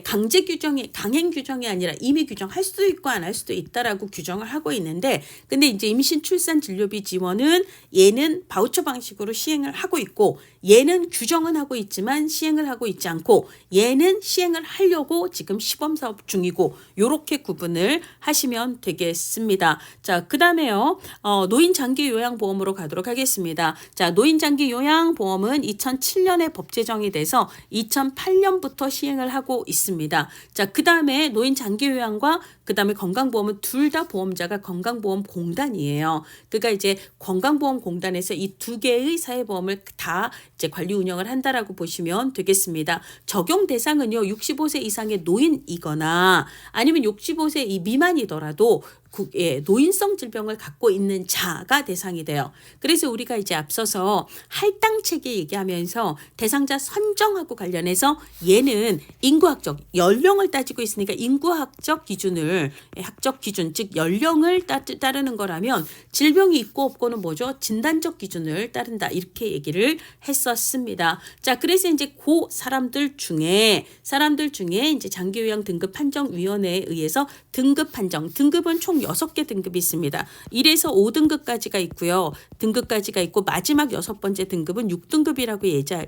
강제 규정이 강행 규정이 아니라 임의 규정할 수도 있고 안 할 수도 있다라고 규정을 하고 있는데 근데 이제 임신 출산 진료비 지원은 얘는 바우처 방식으로 시행을 하고 있고 얘는 규정은 하고 있지만 시행을 하고 있지 않고 얘는 시행을 하려고 지금 시범 사업 중이고 요렇게 구분을 하시면 되겠습니다. 자, 그다음에요. 노인 장기 요양 보험으로 가도록 하겠습니다. 자, 노인 장기 요양 보험은 2007년에 법 제정이 돼서 2008년부터 시행을 하고 있습니다. 자, 그다음에 노인 장기 요양과 그다음에 건강보험은 둘 다 보험자가 건강보험공단이에요. 그러니까 이제 건강보험공단에서 이 두 개의 사회보험을 다 이제 관리 운영을 한다라고 보시면 되겠습니다. 적용 대상은요. 65세 이상의 노인이거나 아니면 65세 미만이더라도 노인성 질병을 갖고 있는 자가 대상이 돼요. 그래서 우리가 이제 앞서서 할당체계 얘기하면서 대상자 선정하고 관련해서 얘는 인구학적 연령을 따지고 있으니까 인구학적 기준을 학적 기준 즉 연령을 따르는 거라면 질병이 있고 없고는 뭐죠? 진단적 기준을 따른다 이렇게 얘기를 했었습니다. 자, 그래서 이제 그 사람들 중에 이제 장기요양 등급 판정위원회에 의해서 등급 판정 등급은 총 6개 등급이 있습니다. 1에서 5등급까지가 있고요. 등급까지가 있고 마지막 6번째 등급은 6등급이라고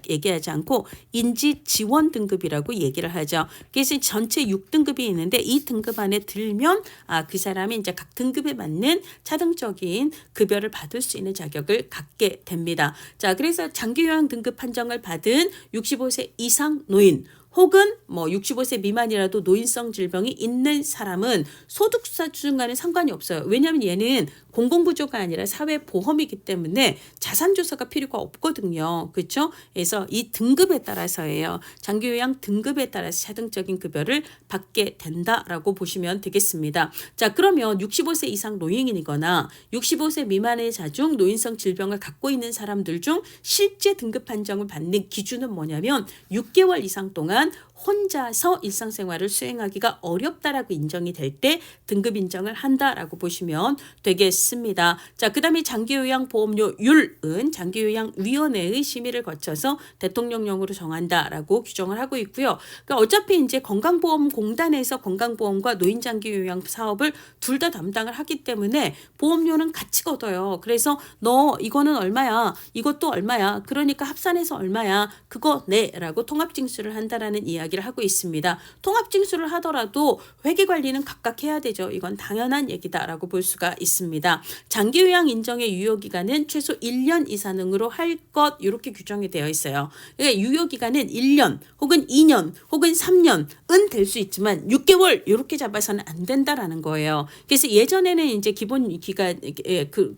얘기하지 않고 인지 지원 등급이라고 얘기를 하죠. 그래서 전체 6등급이 있는데 이 등급 안에 들면 그 사람이 이제 각 등급에 맞는 차등적인 급여를 받을 수 있는 자격을 갖게 됩니다. 자, 그래서 장기요양 등급 판정을 받은 65세 이상 노인 혹은 65세 미만이라도 노인성 질병이 있는 사람은 소득 수준과는 상관이 없어요. 왜냐하면 얘는 공공부조가 아니라 사회보험이기 때문에 자산조사가 필요가 없거든요. 그렇죠? 그래서 이 등급에 따라서예요. 장기요양 등급에 따라서 차등적인 급여를 받게 된다라고 보시면 되겠습니다. 자, 그러면 65세 이상 노인이거나 65세 미만의 자중 노인성 질병을 갖고 있는 사람들 중 실제 등급 판정을 받는 기준은 뭐냐면 6개월 이상 동안 혼자서 일상생활을 수행하기가 어렵다라고 인정이 될 때 등급 인정을 한다라고 보시면 되겠습니다. 자, 그다음에 장기요양 보험료율은 장기요양위원회의 심의를 거쳐서 대통령령으로 정한다라고 규정을 하고 있고요. 그러니까 어차피 이제 건강보험공단에서 건강보험과 노인장기요양 사업을 둘 다 담당을 하기 때문에 보험료는 같이 걷어요. 그래서 너 이거는 얼마야? 이것도 얼마야? 그러니까 합산해서 얼마야? 그거 내라고 통합징수를 한다라는 이야기를 하고 있습니다. 통합징수를 하더라도 회계관리는 각각 해야 되죠. 이건 당연한 얘기다라고 볼 수가 있습니다. 장기요양 인정의 유효기간은 최소 1년 이상으로 할 것 이렇게 규정이 되어 있어요. 그러니까 유효기간은 1년 혹은 2년 혹은 3년은 될 수 있지만 6개월 이렇게 잡아서는 안 된다라는 거예요. 그래서 예전에는 이제 기본 기간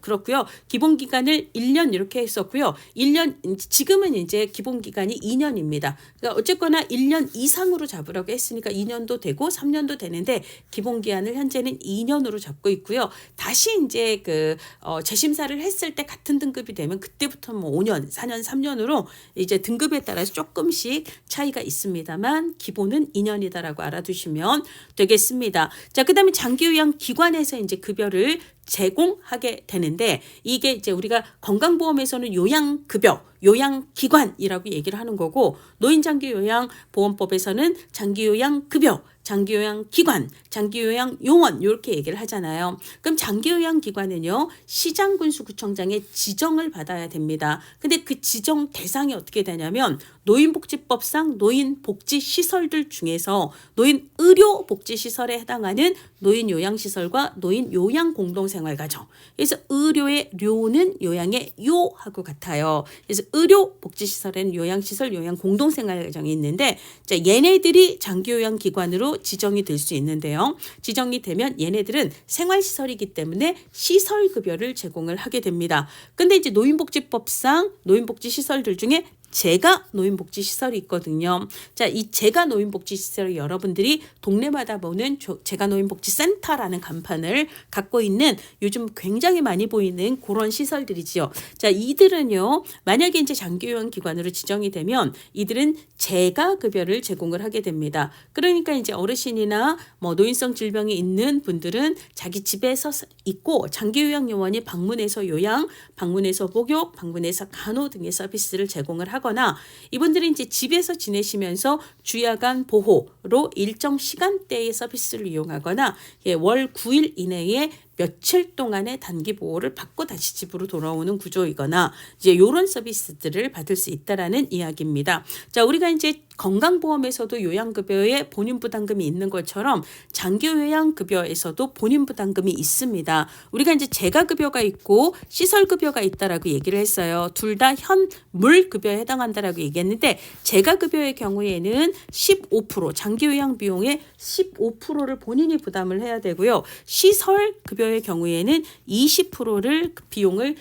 그렇고요. 기본 기간을 1년 이렇게 했었고요. 1년 지금은 이제 기본 기간이 2년입니다. 그러니까 어쨌거나 1년 이상으로 잡으라고 했으니까 2년도 되고 3년도 되는데 기본 기한을 현재는 2년으로 잡고 있고요. 다시 이제 재심사를 했을 때 같은 등급이 되면 그때부터 5년, 4년, 3년으로 이제 등급에 따라서 조금씩 차이가 있습니다만 기본은 2년이다라고 알아두시면 되겠습니다. 자, 그다음에 장기요양 기관에서 이제 급여를 제공하게 되는데 이게 이제 우리가 건강보험에서는 요양급여, 요양기관이라고 얘기를 하는 거고 노인장기요양보험법에서는 장기요양급여, 장기요양기관, 장기요양요원 이렇게 얘기를 하잖아요. 그럼 장기요양기관은요. 시장군수구청장의 지정을 받아야 됩니다. 근데 그 지정 대상이 어떻게 되냐면 노인복지법상 노인복지시설들 중에서 노인의료복지시설에 해당하는 노인요양시설과 노인요양공동생활가정. 그래서 의료의 료는 요양의 요하고 같아요. 그래서 의료복지시설에는 요양시설, 요양공동생활가정이 있는데 자, 얘네들이 장기요양기관으로 지정이 될 수 있는데요. 지정이 되면 얘네들은 생활시설이기 때문에 시설급여를 제공을 하게 됩니다. 근데 이제 노인복지법상 노인복지시설들 중에 재가 노인복지시설이 있거든요. 자, 이 재가 노인복지시설을 여러분들이 동네마다 보는 재가 노인복지센터라는 간판을 갖고 있는 요즘 굉장히 많이 보이는 그런 시설들이지요. 자, 이들은요, 만약에 이제 장기요양기관으로 지정이 되면 이들은 재가 급여를 제공을 하게 됩니다. 그러니까 이제 어르신이나 뭐 노인성 질병이 있는 분들은 자기 집에서 있고 장기요양요원이 방문해서 요양, 방문해서 목욕, 방문해서 간호 등의 서비스를 제공을 하거나 이분들이 이제 집에서 지내시면서 주야간 보호로 일정 시간대의 서비스를 이용하거나 월 9일 이내에 며칠 동안의 단기 보호를 받고 다시 집으로 돌아오는 구조이거나 이제 이런 서비스들을 받을 수 있다라는 이야기입니다. 자, 우리가 이제 건강보험에서도 요양급여에 본인부담금이 있는 것처럼 장기요양급여에서도 본인부담금이 있습니다. 우리가 이제 재가급여가 있고 시설급여가 있다라고 얘기를 했어요. 둘 다 현물급여에 해당한다라고 얘기했는데 재가급여의 경우에는 15% 장기요양 비용의 15%를 본인이 부담을 해야 되고요. 시설급여의 경우에는 20%를 비용을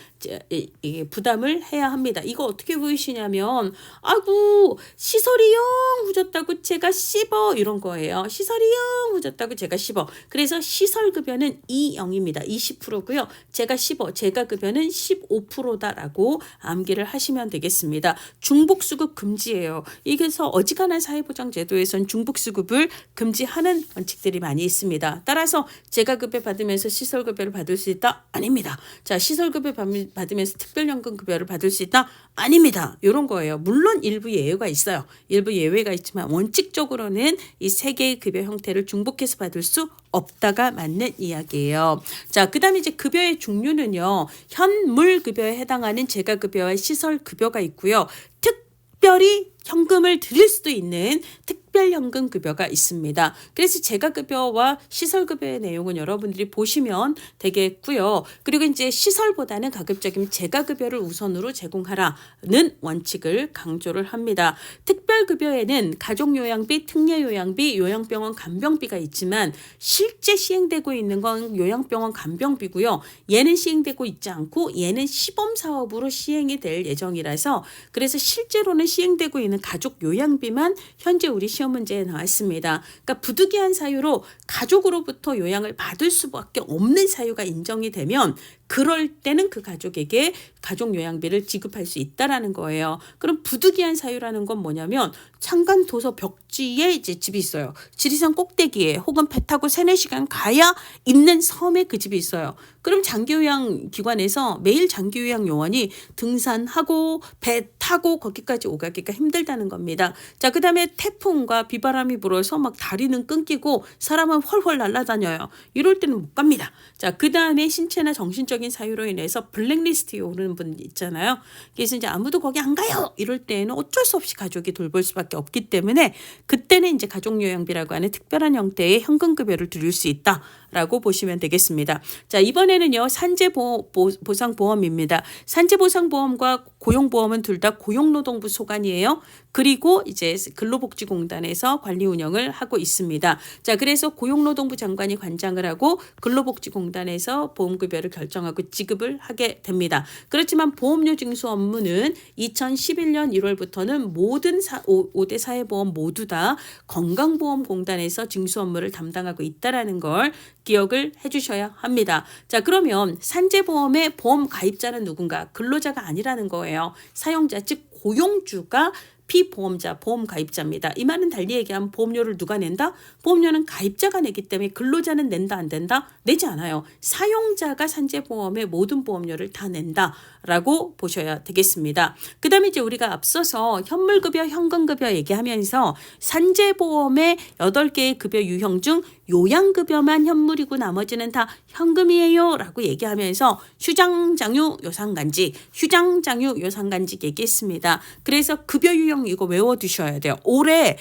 부담을 해야 합니다. 이거 어떻게 보이시냐면 아이고 시설이 영 후졌다고 제가 씹어 이런 거예요. 시설이 영 후졌다고 제가 씹어. 그래서 시설급여는 20입니다. 20%고요. 제가 씹어. 제가급여는 15%다라고 암기를 하시면 되겠습니다. 중복수급 금지예요. 이게서 어지간한 사회보장제도에선 중복수급을 금지하는 원칙들이 많이 있습니다. 따라서 제가급여 받으면서 시설급여를 받을 수 있다? 아닙니다. 자, 시설급여 받으면서 특별연금급여를 받을 수 있다? 아닙니다. 이런 거예요. 물론 일부 예외가 있어요. 일부 예외가 있지만 원칙적으로는 이 세 개의 급여 형태를 중복해서 받을 수 없다가 맞는 이야기예요. 자, 그 다음에 이제 급여의 종류는요. 현물급여에 해당하는 재가급여와 시설급여가 있고요. 특별히 현금을 드릴 수도 있는 특별현금 급여가 있습니다. 그래서 재가급여와 시설급여의 내용은 여러분들이 보시면 되겠고요. 그리고 이제 시설보다는 가급적이면 재가급여를 우선으로 제공하라는 원칙을 강조를 합니다. 특별급여에는 가족요양비, 특례요양비, 요양병원 간병비가 있지만 실제 시행되고 있는 건 요양병원 간병비고요. 얘는 시행되고 있지 않고 얘는 시범사업으로 시행이 될 예정이라서 그래서 실제로는 시행되고 있는 가족 요양비만 현재 우리 시험 문제에 나왔습니다. 그러니까 부득이한 사유로 가족으로부터 요양을 받을 수밖에 없는 사유가 인정이 되면 그럴 때는 그 가족에게 가족 요양비를 지급할 수 있다라는 거예요. 그럼 부득이한 사유라는 건 뭐냐면 창간 도서 벽지에 이제 집이 있어요. 지리산 꼭대기에 혹은 배 타고 3-4시간 가야 있는 섬에 그 집이 있어요. 그럼 장기요양 기관에서 매일 장기요양 요원이 등산하고 배 타고 거기까지 오가기가 힘들다는 겁니다. 자, 그 다음에 태풍과 비바람이 불어서 막 다리는 끊기고 사람은 훨훨 날아다녀요. 이럴 때는 못 갑니다. 자, 그 다음에 신체나 정신적인 사유로 인해서 블랙리스트에 오르는 분 있잖아요. 그래서 이제 아무도 거기 안 가요. 이럴 때는 어쩔 수 없이 가족이 돌볼 수밖에 없기 때문에 그때는 이제 가족요양비라고 하는 특별한 형태의 현금급여를 드릴 수 있다라고 보시면 되겠습니다. 자, 이번에는요 산재보상보험입니다. 산재보상보험과 고용보험은 둘 다 고용노동부 소관이에요. 그리고 이제 근로복지공단에서 관리 운영을 하고 있습니다. 자, 그래서 고용노동부 장관이 관장을 하고 근로복지공단에서 보험급여를 결정하고 지급을 하게 됩니다. 그렇지만 보험료 징수 업무는 2011년 1월부터는 모든 5대 사회보험 모두 다 건강보험공단에서 징수 업무를 담당하고 있다라는 걸 기억을 해주셔야 합니다. 자, 그러면 산재보험의 보험 가입자는 누군가? 근로자가 아니라는 거예요. 사용자 즉 고용주가 피보험자, 보험 가입자입니다. 이 말은 달리 얘기하면 보험료를 누가 낸다? 보험료는 가입자가 내기 때문에 근로자는 낸다 안 된다? 내지 않아요. 사용자가 산재보험의 모든 보험료를 다 낸다라고 보셔야 되겠습니다. 그 다음에 이제 우리가 앞서서 현물급여, 현금급여 얘기하면서 산재보험의 8개의 급여 유형 중 요양급여만 현물이고 나머지는 다 현금이에요 라고 얘기하면서 휴장장유 요상간직, 휴장장유 요상간직 얘기했습니다. 그래서 급여 유형 이거 외워두셔야 돼요. 올해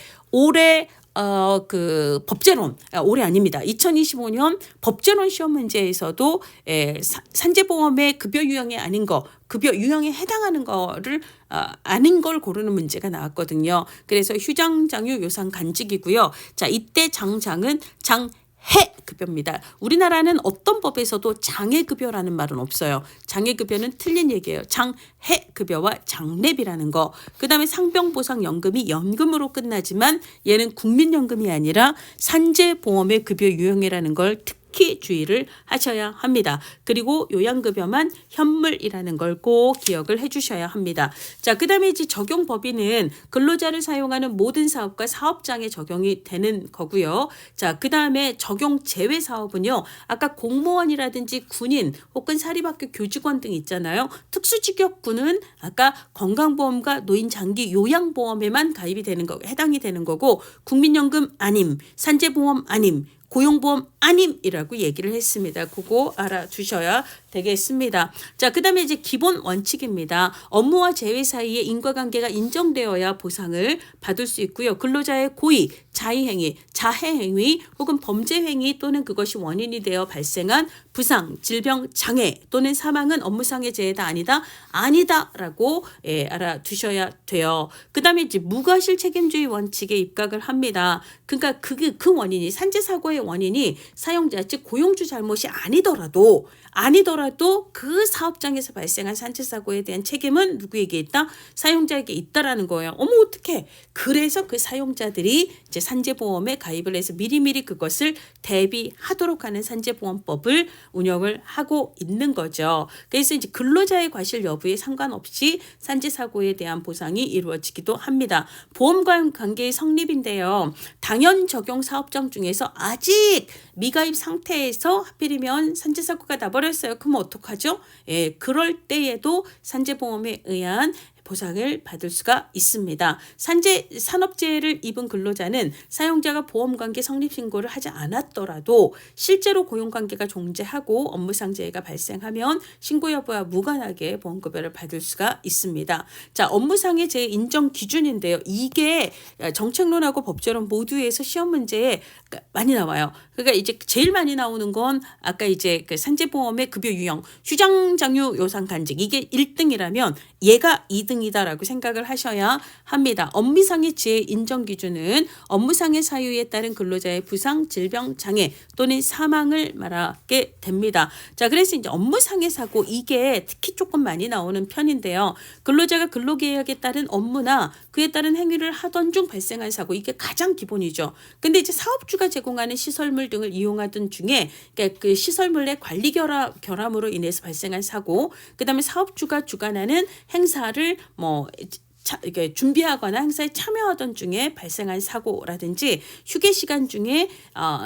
그 법제론, 올해 아닙니다. 2025년 법제론 시험 문제에서도 산재보험의 급여 유형이 아닌 거, 급여 유형에 해당하는 거를 아닌 걸 고르는 문제가 나왔거든요. 그래서 휴장장유 요상간직이고요. 자, 이때 장장은 장해급여입니다. 우리나라는 어떤 법에서도 장해급여라는 말은 없어요. 장해급여는 틀린 얘기예요. 장해급여와 장랩이라는 거. 그 다음에 상병보상연금이 연금으로 끝나지만 얘는 국민연금이 아니라 산재보험의 급여 유형이라는 걸 특히 주의를 하셔야 합니다. 그리고 요양급여만 현물이라는 걸 꼭 기억을 해주셔야 합니다. 자, 그 다음에 이제 적용 범위는 근로자를 사용하는 모든 사업과 사업장에 적용이 되는 거고요. 자, 그 다음에 적용 제외 사업은요. 아까 공무원이라든지 군인 혹은 사립학교 교직원 등 있잖아요. 특수직업군은 아까 건강보험과 노인장기 요양보험에만 가입이 되는 거, 해당이 되는 거고 국민연금 아님, 산재보험 아님, 고용보험 아님이라고 얘기를 했습니다. 그거 알아두셔야 되겠습니다. 자, 그 다음에 이제 기본 원칙입니다. 업무와 재회 사이에 인과관계가 인정되어야 보상을 받을 수 있고요. 근로자의 고의, 자의행위, 자해행위 혹은 범죄행위 또는 그것이 원인이 되어 발생한 부상, 질병, 장애 또는 사망은 업무상의 재해다 아니다라고 알아두셔야 돼요. 그 다음에 이제 무과실 책임주의 원칙에 입각을 합니다. 그러니까 그 원인이 산재사고의 원인이 사용자 즉 고용주 잘못이 아니더라도 그 사업장에서 발생한 산재사고에 대한 책임은 누구에게 있다? 사용자에게 있다라는 거예요. 어머 어떡해. 그래서 그 사용자들이 이제 산재보험에 가입을 해서 미리미리 그것을 대비하도록 하는 산재보험법을 운영을 하고 있는 거죠. 그래서 이제 근로자의 과실 여부에 상관없이 산재사고에 대한 보상이 이루어지기도 합니다. 보험관계의 성립인데요. 당연 적용 사업장 중에서 아직 미가입 상태에서 하필이면 산재사고가 나버렸어요. 그럼 어떡하죠? 그럴 때에도 산재보험에 의한 보상을 받을 수가 있습니다. 산업재해를 입은 근로자는 사용자가 보험관계 성립신고를 하지 않았더라도 실제로 고용관계가 존재하고 업무상 재해가 발생하면 신고 여부와 무관하게 보험급여를 받을 수가 있습니다. 자, 업무상의 재해 인정 기준인데요. 이게 정책론하고 법제론 모두에서 시험 문제에 많이 나와요. 그러니까 이제 제일 많이 나오는 건 아까 이제 그 산재보험의 급여 유형, 휴장장유 요상간직 이게 1등이라면 얘가 2등이다라고 생각을 하셔야 합니다. 업무상의 재해 인정 기준은 업무상의 사유에 따른 근로자의 부상, 질병, 장애 또는 사망을 말하게 됩니다. 자, 그래서 이제 업무상의 사고 이게 특히 조금 많이 나오는 편인데요. 근로자가 근로계약에 따른 업무나 그에 따른 행위를 하던 중 발생한 사고 이게 가장 기본이죠. 근데 이제 사업주가 제공하는 시설물 등을 이용하던 중에 그러니까 그 시설물의 관리 결함으로 인해서 발생한 사고, 그다음에 사업주가 주관하는 행사를 이렇게 준비하거나 행사에 참여하던 중에 발생한 사고라든지 휴게 시간 중에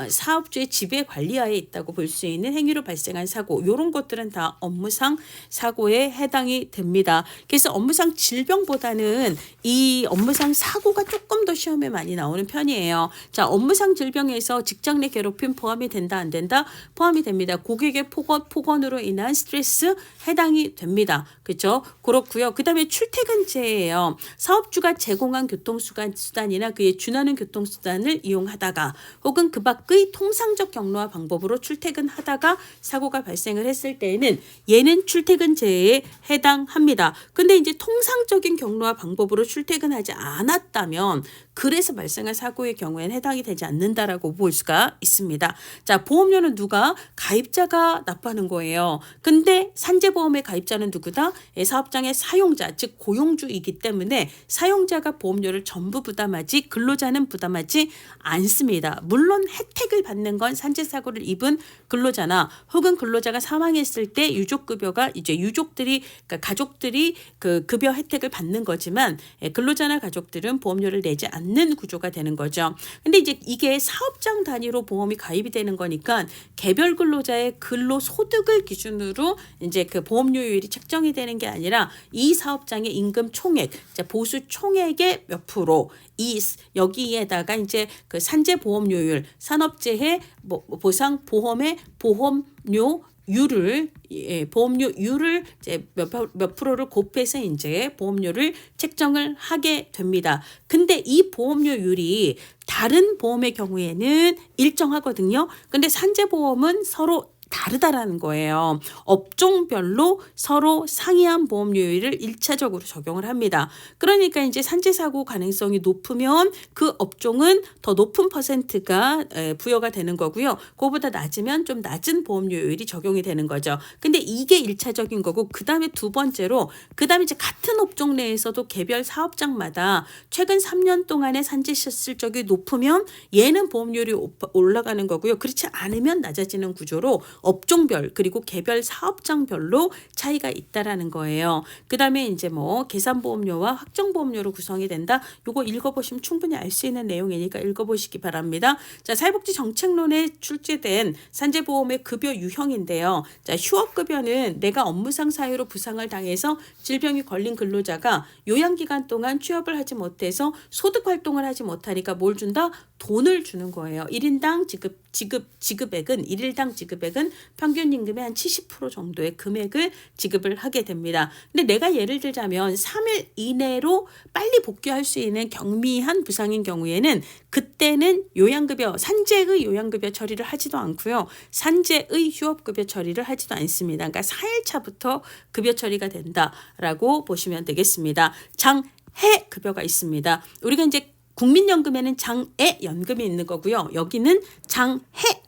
사업주의 지배 관리하에 있다고 볼 수 있는 행위로 발생한 사고 이런 것들은 다 업무상 사고에 해당이 됩니다. 그래서 업무상 질병보다는 이 업무상 사고가 조금 더 시험에 많이 나오는 편이에요. 자, 업무상 질병에서 직장 내 괴롭힘 포함이 된다 안 된다? 포함이 됩니다. 고객의 폭언으로 인한 스트레스 해당이 됩니다. 그렇죠? 그렇고요. 그 다음에 출퇴근제예요. 사업주가 제공한 교통수단이나 그에 준하는 교통수단을 이용하다가 혹은 그 밖의 통상적 경로와 방법으로 출퇴근하다가 사고가 발생을 했을 때에는 얘는 출퇴근제에 해당합니다. 근데 이제 통상적인 경로와 방법으로 출퇴근하지 않았다면 그래서 발생한 사고의 경우에는 해당이 되지 않는다라고 볼 수가 있습니다. 자, 보험료는 누가? 가입자가 납부하는 거예요. 근데 산재보험의 가입자는 누구다? 사업장의 사용자, 즉 고용주이기 때문에 사용자가 보험료를 전부 부담하지 근로자는 부담하지 않습니다. 물론 혜택을 받는 건 산재사고를 입은 근로자나 혹은 근로자가 사망했을 때 유족급여가 이제 유족들이 그러니까 가족들이 그 급여 혜택을 받는 거지만 근로자나 가족들은 보험료를 내지 않는 구조가 되는 거죠. 근데 이제 이게 사업장 단위로 보험이 가입이 되는 거니까 개별 근로자의 근로소득을 기준으로 이제 그 보험료율이 책정이 되는 게 아니라 이 사업장의 임금 총액, 보수 총액의 몇 프로 이 여기에다가 이제 그 산재 보험료율, 산업재해 보상 보험의 보험료 율을 보험료율을 이제 몇 프로를 곱해서 이제 보험료를 책정을 하게 됩니다. 근데 이 보험료율이 다른 보험의 경우에는 일정하거든요. 근데 산재보험은 서로 다르다라는 거예요. 업종별로 서로 상이한 보험료율을 1차적으로 적용을 합니다. 그러니까 이제 산재사고 가능성이 높으면 그 업종은 더 높은 퍼센트가 부여가 되는 거고요. 그거보다 낮으면 좀 낮은 보험료율이 적용이 되는 거죠. 근데 이게 1차적인 거고 그다음에 두 번째로 그다음에 이제 같은 업종 내에서도 개별 사업장마다 최근 3년 동안의 산재 실적이 높으면 얘는 보험료율이 올라가는 거고요. 그렇지 않으면 낮아지는 구조로 업종별 그리고 개별 사업장별로 차이가 있다라는 거예요. 그다음에 이제 계산보험료와 확정보험료로 구성이 된다. 요거 읽어보시면 충분히 알 수 있는 내용이니까 읽어보시기 바랍니다. 자, 사회복지정책론에 출제된 산재보험의 급여 유형인데요. 자, 휴업급여는 내가 업무상 사유로 부상을 당해서 질병이 걸린 근로자가 요양기간 동안 취업을 하지 못해서 소득활동을 하지 못하니까 뭘 준다? 돈을 주는 거예요. 1인당 지급액은 1일당 지급액은 평균 임금의 한 70% 정도의 금액을 지급을 하게 됩니다. 근데 내가 예를 들자면 3일 이내로 빨리 복귀할 수 있는 경미한 부상인 경우에는 그때는 요양급여, 산재의 요양급여 처리를 하지도 않고요. 산재의 휴업급여 처리를 하지도 않습니다. 그러니까 4일차부터 급여 처리가 된다라고 보시면 되겠습니다. 장해 급여가 있습니다. 우리가 이제 국민연금에는 장애 연금이 있는 거고요. 여기는 장해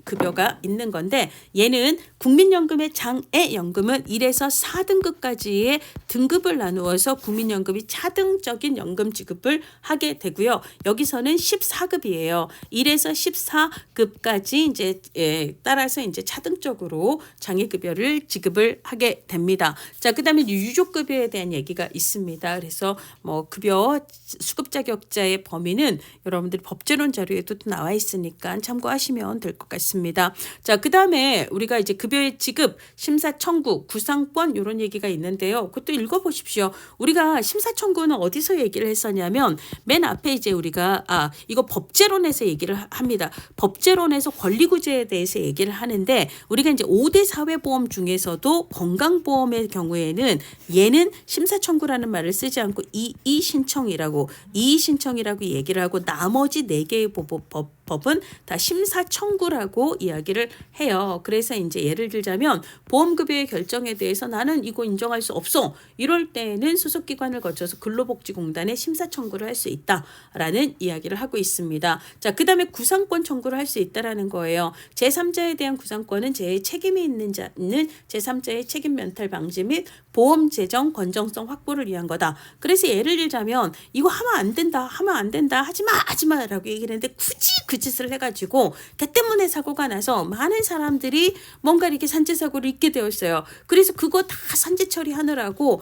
급여가 있는 건데 얘는 국민연금의 장애 연금은 1에서 4등급까지의 등급을 나누어서 국민연금이 차등적인 연금 지급을 하게 되고요. 여기서는 14급이에요. 1에서 14급까지 이제 따라서 이제 차등적으로 장애급여를 지급을 하게 됩니다. 자, 그다음에 유족급여에 대한 얘기가 있습니다. 그래서 급여 수급 자격자의 범위는 여러분들이 법제론 자료에도 나와 있으니까 참고하시면 될 것 같습니다. 자, 그다음에 우리가 이제 급여의 지급, 심사 청구, 구상권 이런 얘기가 있는데요. 그것도 읽어보십시오. 우리가 심사 청구는 어디서 얘기를 했었냐면 맨 앞에 이제 우리가 이거 법제론에서 얘기를 합니다. 법제론에서 권리구제에 대해서 얘기를 하는데 우리가 이제 5대 사회보험 중에서도 건강보험의 경우에는 얘는 심사 청구라는 말을 쓰지 않고 이의신청이라고 얘기를 하고 나머지 4개의 법은 다 심사 청구라고 이야기를 해요. 그래서 이제 예를 들자면 보험급여의 결정에 대해서 나는 이거 인정할 수 없어. 이럴 때는 소속기관을 거쳐서 근로복지공단에 심사 청구를 할 수 있다라는 이야기를 하고 있습니다. 자, 그다음에 구상권 청구를 할 수 있다라는 거예요. 제3자에 대한 구상권은 제 책임이 있는 자는 제3자의 책임 면탈 방지 및 보험 재정 건정성 확보를 위한 거다. 그래서 예를 들자면 이거 하면 안 된다. 하지마라고 얘기를 했는데 굳이 그 짓을 해가지고 걔 때문에 사고가 나서 많은 사람들이 뭔가 이렇게 산재 사고를 입게 되었어요. 그래서 그거 다 산재 처리하느라고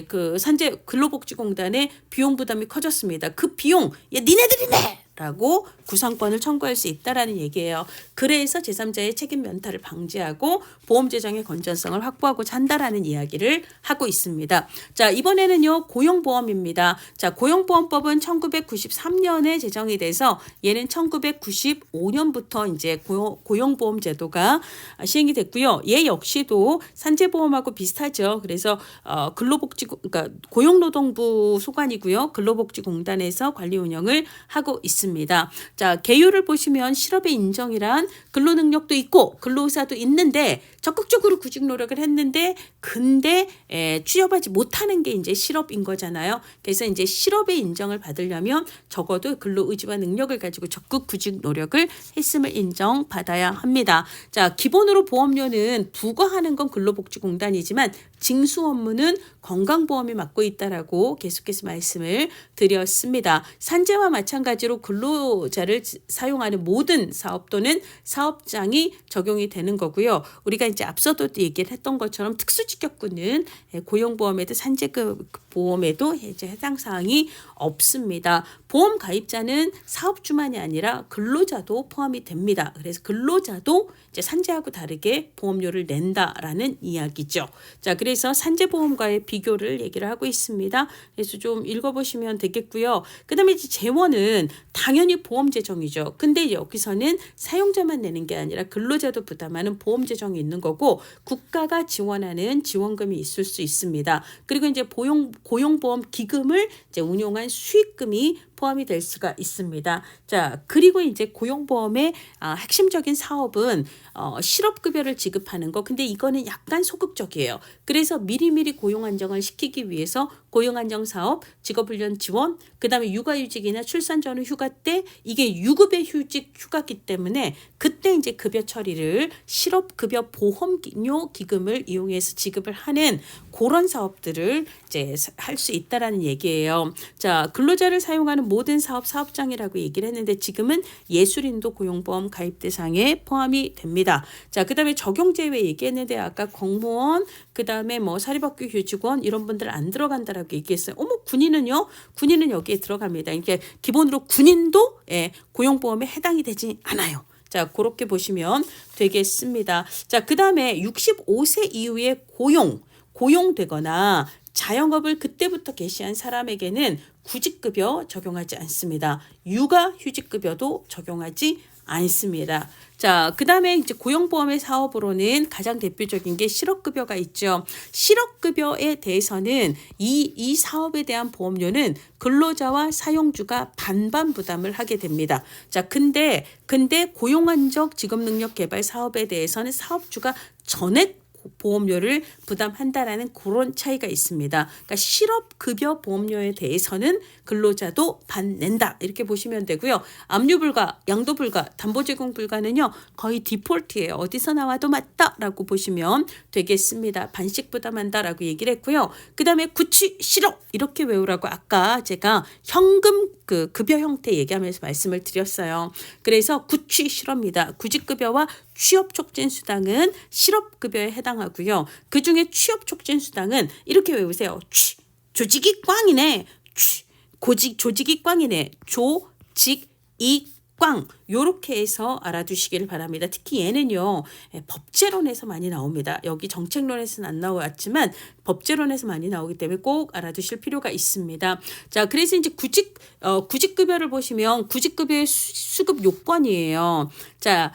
그 산재 근로복지공단의 비용 부담이 커졌습니다. 그 비용 니네들이 내! 라고 구상권을 청구할 수 있다라는 얘기예요. 그래서 제3자의 책임 면탈을 방지하고 보험 재정의 건전성을 확보하고자 한다라는 이야기를 하고 있습니다. 자, 이번에는요 고용보험입니다. 자, 고용보험법은 1993년에 제정이 돼서 얘는 1995년부터 이제 고용보험 제도가 시행이 됐고요. 얘 역시도 산재보험하고 비슷하죠. 그래서 그러니까 고용노동부 소관이고요. 근로복지공단에서 관리 운영을 하고 있습니다. 자, 개요를 보시면 실업의 인정이란 근로능력도 있고 근로의사도 있는데 적극적으로 구직 노력을 했는데 근데 취업하지 못하는 게 이제 실업인 거잖아요. 그래서 이제 실업의 인정을 받으려면 적어도 근로 의지와 능력을 가지고 적극 구직 노력을 했음을 인정받아야 합니다. 자, 기본으로 보험료는 부과하는 건 근로복지공단이지만 징수 업무는 건강보험이 맡고 있다라고 계속해서 말씀을 드렸습니다. 산재와 마찬가지로 근로자를 사용하는 모든 사업 또는 사업장이 적용이 되는 거고요. 우리가 이제 앞서도 얘기를 했던 것처럼 특수직격군은 고용보험에도 산재보험에도 이제 해당 사항이 없습니다. 보험 가입자는 사업주만이 아니라 근로자도 포함이 됩니다. 그래서 근로자도 이제 산재하고 다르게 보험료를 낸다라는 이야기죠. 자, 그래서 산재보험과의 비교를 얘기를 하고 있습니다. 그래서 좀 읽어보시면 되겠고요. 그 다음에 이제 재원은 당연히 보험 재정이죠. 근데 여기서는 사용자만 내는 게 아니라 근로자도 부담하는 보험 재정이 있는 거고 국가가 지원하는 지원금이 있을 수 있습니다. 그리고 이제 고용보험 기금을 이제 운용한 수익금이 포함이 될 수가 있습니다. 자, 그리고 이제 고용보험의 핵심적인 사업은 실업급여를 지급하는 거. 근데 이거는 약간 소극적이에요. 그래서 미리미리 고용 안정을 시키기 위해서 고용 안정 사업, 직업훈련 지원, 그 다음에 육아휴직이나 출산 전후 휴가 때 이게 유급의 휴직 휴가기 때문에 그때 이제 급여 처리를 실업급여 보험료 기금을 이용해서 지급을 하는 그런 사업들을 이제 할 수 있다라는 얘기예요. 자, 근로자를 사용하는 모든 사업장이라고 얘기를 했는데 지금은 예술인도 고용보험 가입 대상에 포함이 됩니다. 자, 그 다음에 적용제외 얘기했는데 아까 공무원, 그 다음에 뭐 사립학교 교직원 이런 분들 안 들어간다라고 얘기했어요. 군인은요? 군인은 여기에 들어갑니다. 이게 기본으로 군인도 고용보험에 해당이 되지 않아요. 자, 그렇게 보시면 되겠습니다. 자, 그 다음에 65세 이후에 고용되거나 자영업을 그때부터 개시한 사람에게는 구직급여 적용하지 않습니다. 육아휴직급여도 적용하지 않습니다. 자, 그 다음에 이제 고용보험의 사업으로는 가장 대표적인 게 실업급여가 있죠. 실업급여에 대해서는 이 사업에 대한 보험료는 근로자와 사용주가 반반 부담을 하게 됩니다. 자, 근데 고용안정 직업능력 개발 사업에 대해서는 사업주가 전액 보험료를 부담한다라는 그런 차이가 있습니다. 그러니까 실업급여 보험료에 대해서는 근로자도 반 낸다 이렇게 보시면 되고요. 압류불가, 양도불가, 담보제공불가는요 거의 디폴트예요. 어디서 나와도 맞다라고 보시면 되겠습니다. 반씩 부담한다라고 얘기를 했고요. 그 다음에 구취 실업 이렇게 외우라고 아까 제가 현금 급여 형태 얘기하면서 말씀을 드렸어요. 그래서 구취 실업입니다. 구직급여와 취업촉진수당은 실업급여에 해당하고요. 그중에 취업촉진수당은 이렇게 외우세요. 조직이 꽝이네. 조직이 꽝이네. 조직이 꽝 요렇게 해서 알아두시기를 바랍니다. 특히 얘는요 법제론에서 많이 나옵니다. 여기 정책론에서는 안 나왔지만 법제론에서 많이 나오기 때문에 꼭 알아두실 필요가 있습니다. 자, 그래서 이제 구직급여를 보시면 구직급여의 수급 요건이에요. 자,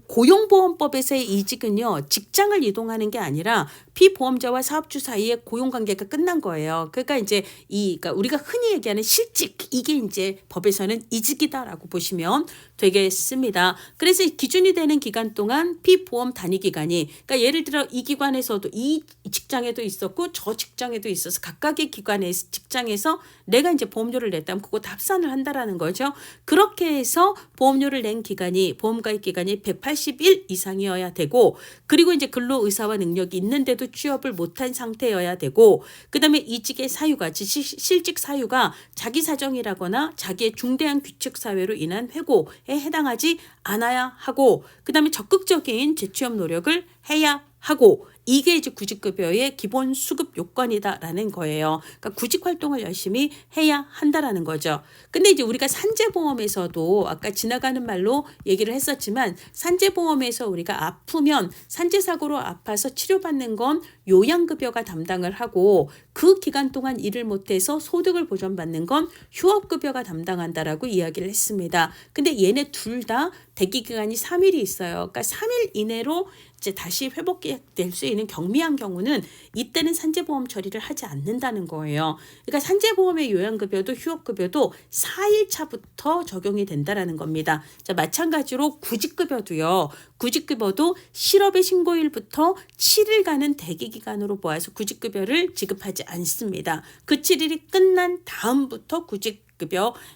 고용보험법에서의 이직은요 직장을 이동하는 게 아니라 피보험자와 사업주 사이에 고용관계가 끝난 거예요. 그러니까 이제 그러니까 우리가 흔히 얘기하는 실직 이게 이제 법에서는 이직이다라고 보시면 되겠습니다. 그래서 기준이 되는 기간 동안 피보험 단위 기간이 그러니까 예를 들어 이 기관에서도 이 직장에도 있었고 저 직장에도 있어서 각각의 기관에서 직장에서 내가 이제 보험료를 냈다면 그거 다 합산을 한다라는 거죠. 그렇게 해서 보험료를 낸 기간이 보험가입 기간이 180일 이상이어야 되고 그리고 이제 근로의사와 능력이 있는데도 취업을 못한 상태여야 되고 그다음에 이직의 사유가 실직 사유가 자기 사정이라거나 자기의 중대한 규칙 사회로 인한 회고에 해당하지 않아야 하고 그다음에 적극적인 재취업 노력을 해야 하고 이게 이제 구직급여의 기본 수급 요건이다라는 거예요. 그러니까 구직 활동을 열심히 해야 한다라는 거죠. 근데 이제 우리가 산재보험에서도 아까 지나가는 말로 얘기를 했었지만 산재보험에서 우리가 아프면 산재사고로 아파서 치료받는 건 요양급여가 담당을 하고 그 기간 동안 일을 못해서 소득을 보전받는 건 휴업급여가 담당한다라고 이야기를 했습니다. 근데 얘네 둘 다 대기 기간이 3일이 있어요. 그러니까 3일 이내로 이제 다시 회복될 수 있는 경미한 경우는 이때는 산재보험 처리를 하지 않는다는 거예요. 그러니까 산재보험의 요양급여도 휴업급여도 4일 차부터 적용이 된다라는 겁니다. 자, 마찬가지로 구직급여도요. 구직급여도 실업의 신고일부터 7일간은 대기기간으로 모아서 구직급여를 지급하지 않습니다. 그 7일이 끝난 다음부터 구직급여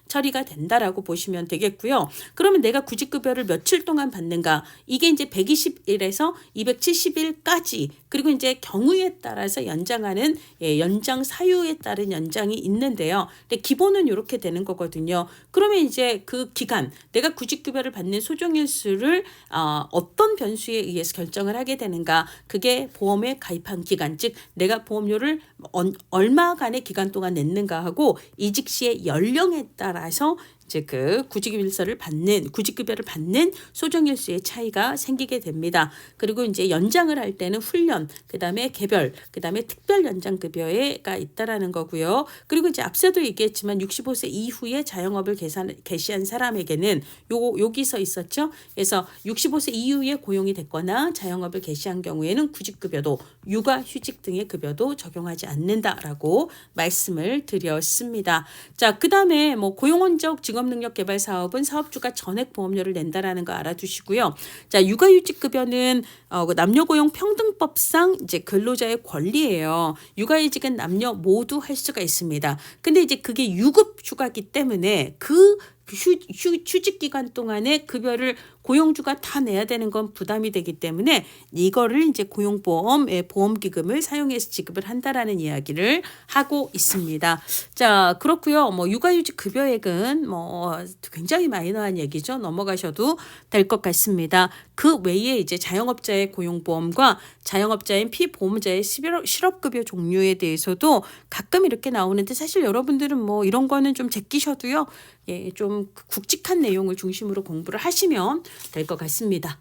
처리가 된다라고 보시면 되겠고요. 그러면 내가 구직급여를 며칠 동안 받는가? 이게 이제 120일에서 270일까지 그리고 이제 경우에 따라서 연장하는 연장 사유에 따른 연장이 있는데요. 근데 기본은 이렇게 되는 거거든요. 그러면 이제 그 기간 내가 구직급여를 받는 소정일수를 어떤 변수에 의해서 결정을 하게 되는가? 그게 보험에 가입한 기간, 즉 내가 보험료를 얼마간의 기간 동안 냈는가 하고 이직 시의 연령에 따라서 이제 그 구직급여를 받는 소정일수의 차이가 생기게 됩니다. 그리고 이제 연장을 할 때는 훈련, 그다음에 개별, 그다음에 특별 연장급여가 있다라는 거고요. 그리고 이제 앞서도 얘기했지만 65세 이후에 자영업을 개시한 사람에게는 여기서 있었죠. 그래서 65세 이후에 고용이 됐거나 자영업을 개시한 경우에는 구직급여도 육아휴직 등의 급여도 적용하지 않는다라고 말씀을 드렸습니다. 자, 그다음에 뭐 고용원적 직업능력 개발 사업은 사업주가 전액 보험료를 낸다라는 거 알아두시고요. 자, 육아휴직급여는 남녀고용 평등법상 이제 근로자의 권리예요. 육아휴직은 남녀 모두 할 수가 있습니다. 근데 이제 그게 유급 휴가기 때문에 그 휴직 기간 동안에 급여를 고용주가 다 내야 되는 건 부담이 되기 때문에 이거를 이제 고용보험의 보험기금을 사용해서 지급을 한다라는 이야기를 하고 있습니다. 자, 그렇고요. 뭐 육아휴직 급여액은 뭐 굉장히 마이너한 얘기죠. 넘어가셔도 될 것 같습니다. 그 외에 이제 자영업자의 고용보험과 자영업자인 피보험자의 실업급여 종류에 대해서도 가끔 이렇게 나오는데 사실 여러분들은 뭐 이런 거는 좀 제끼셔도요. 좀 굵직한 내용을 중심으로 공부를 하시면 될 것 같습니다.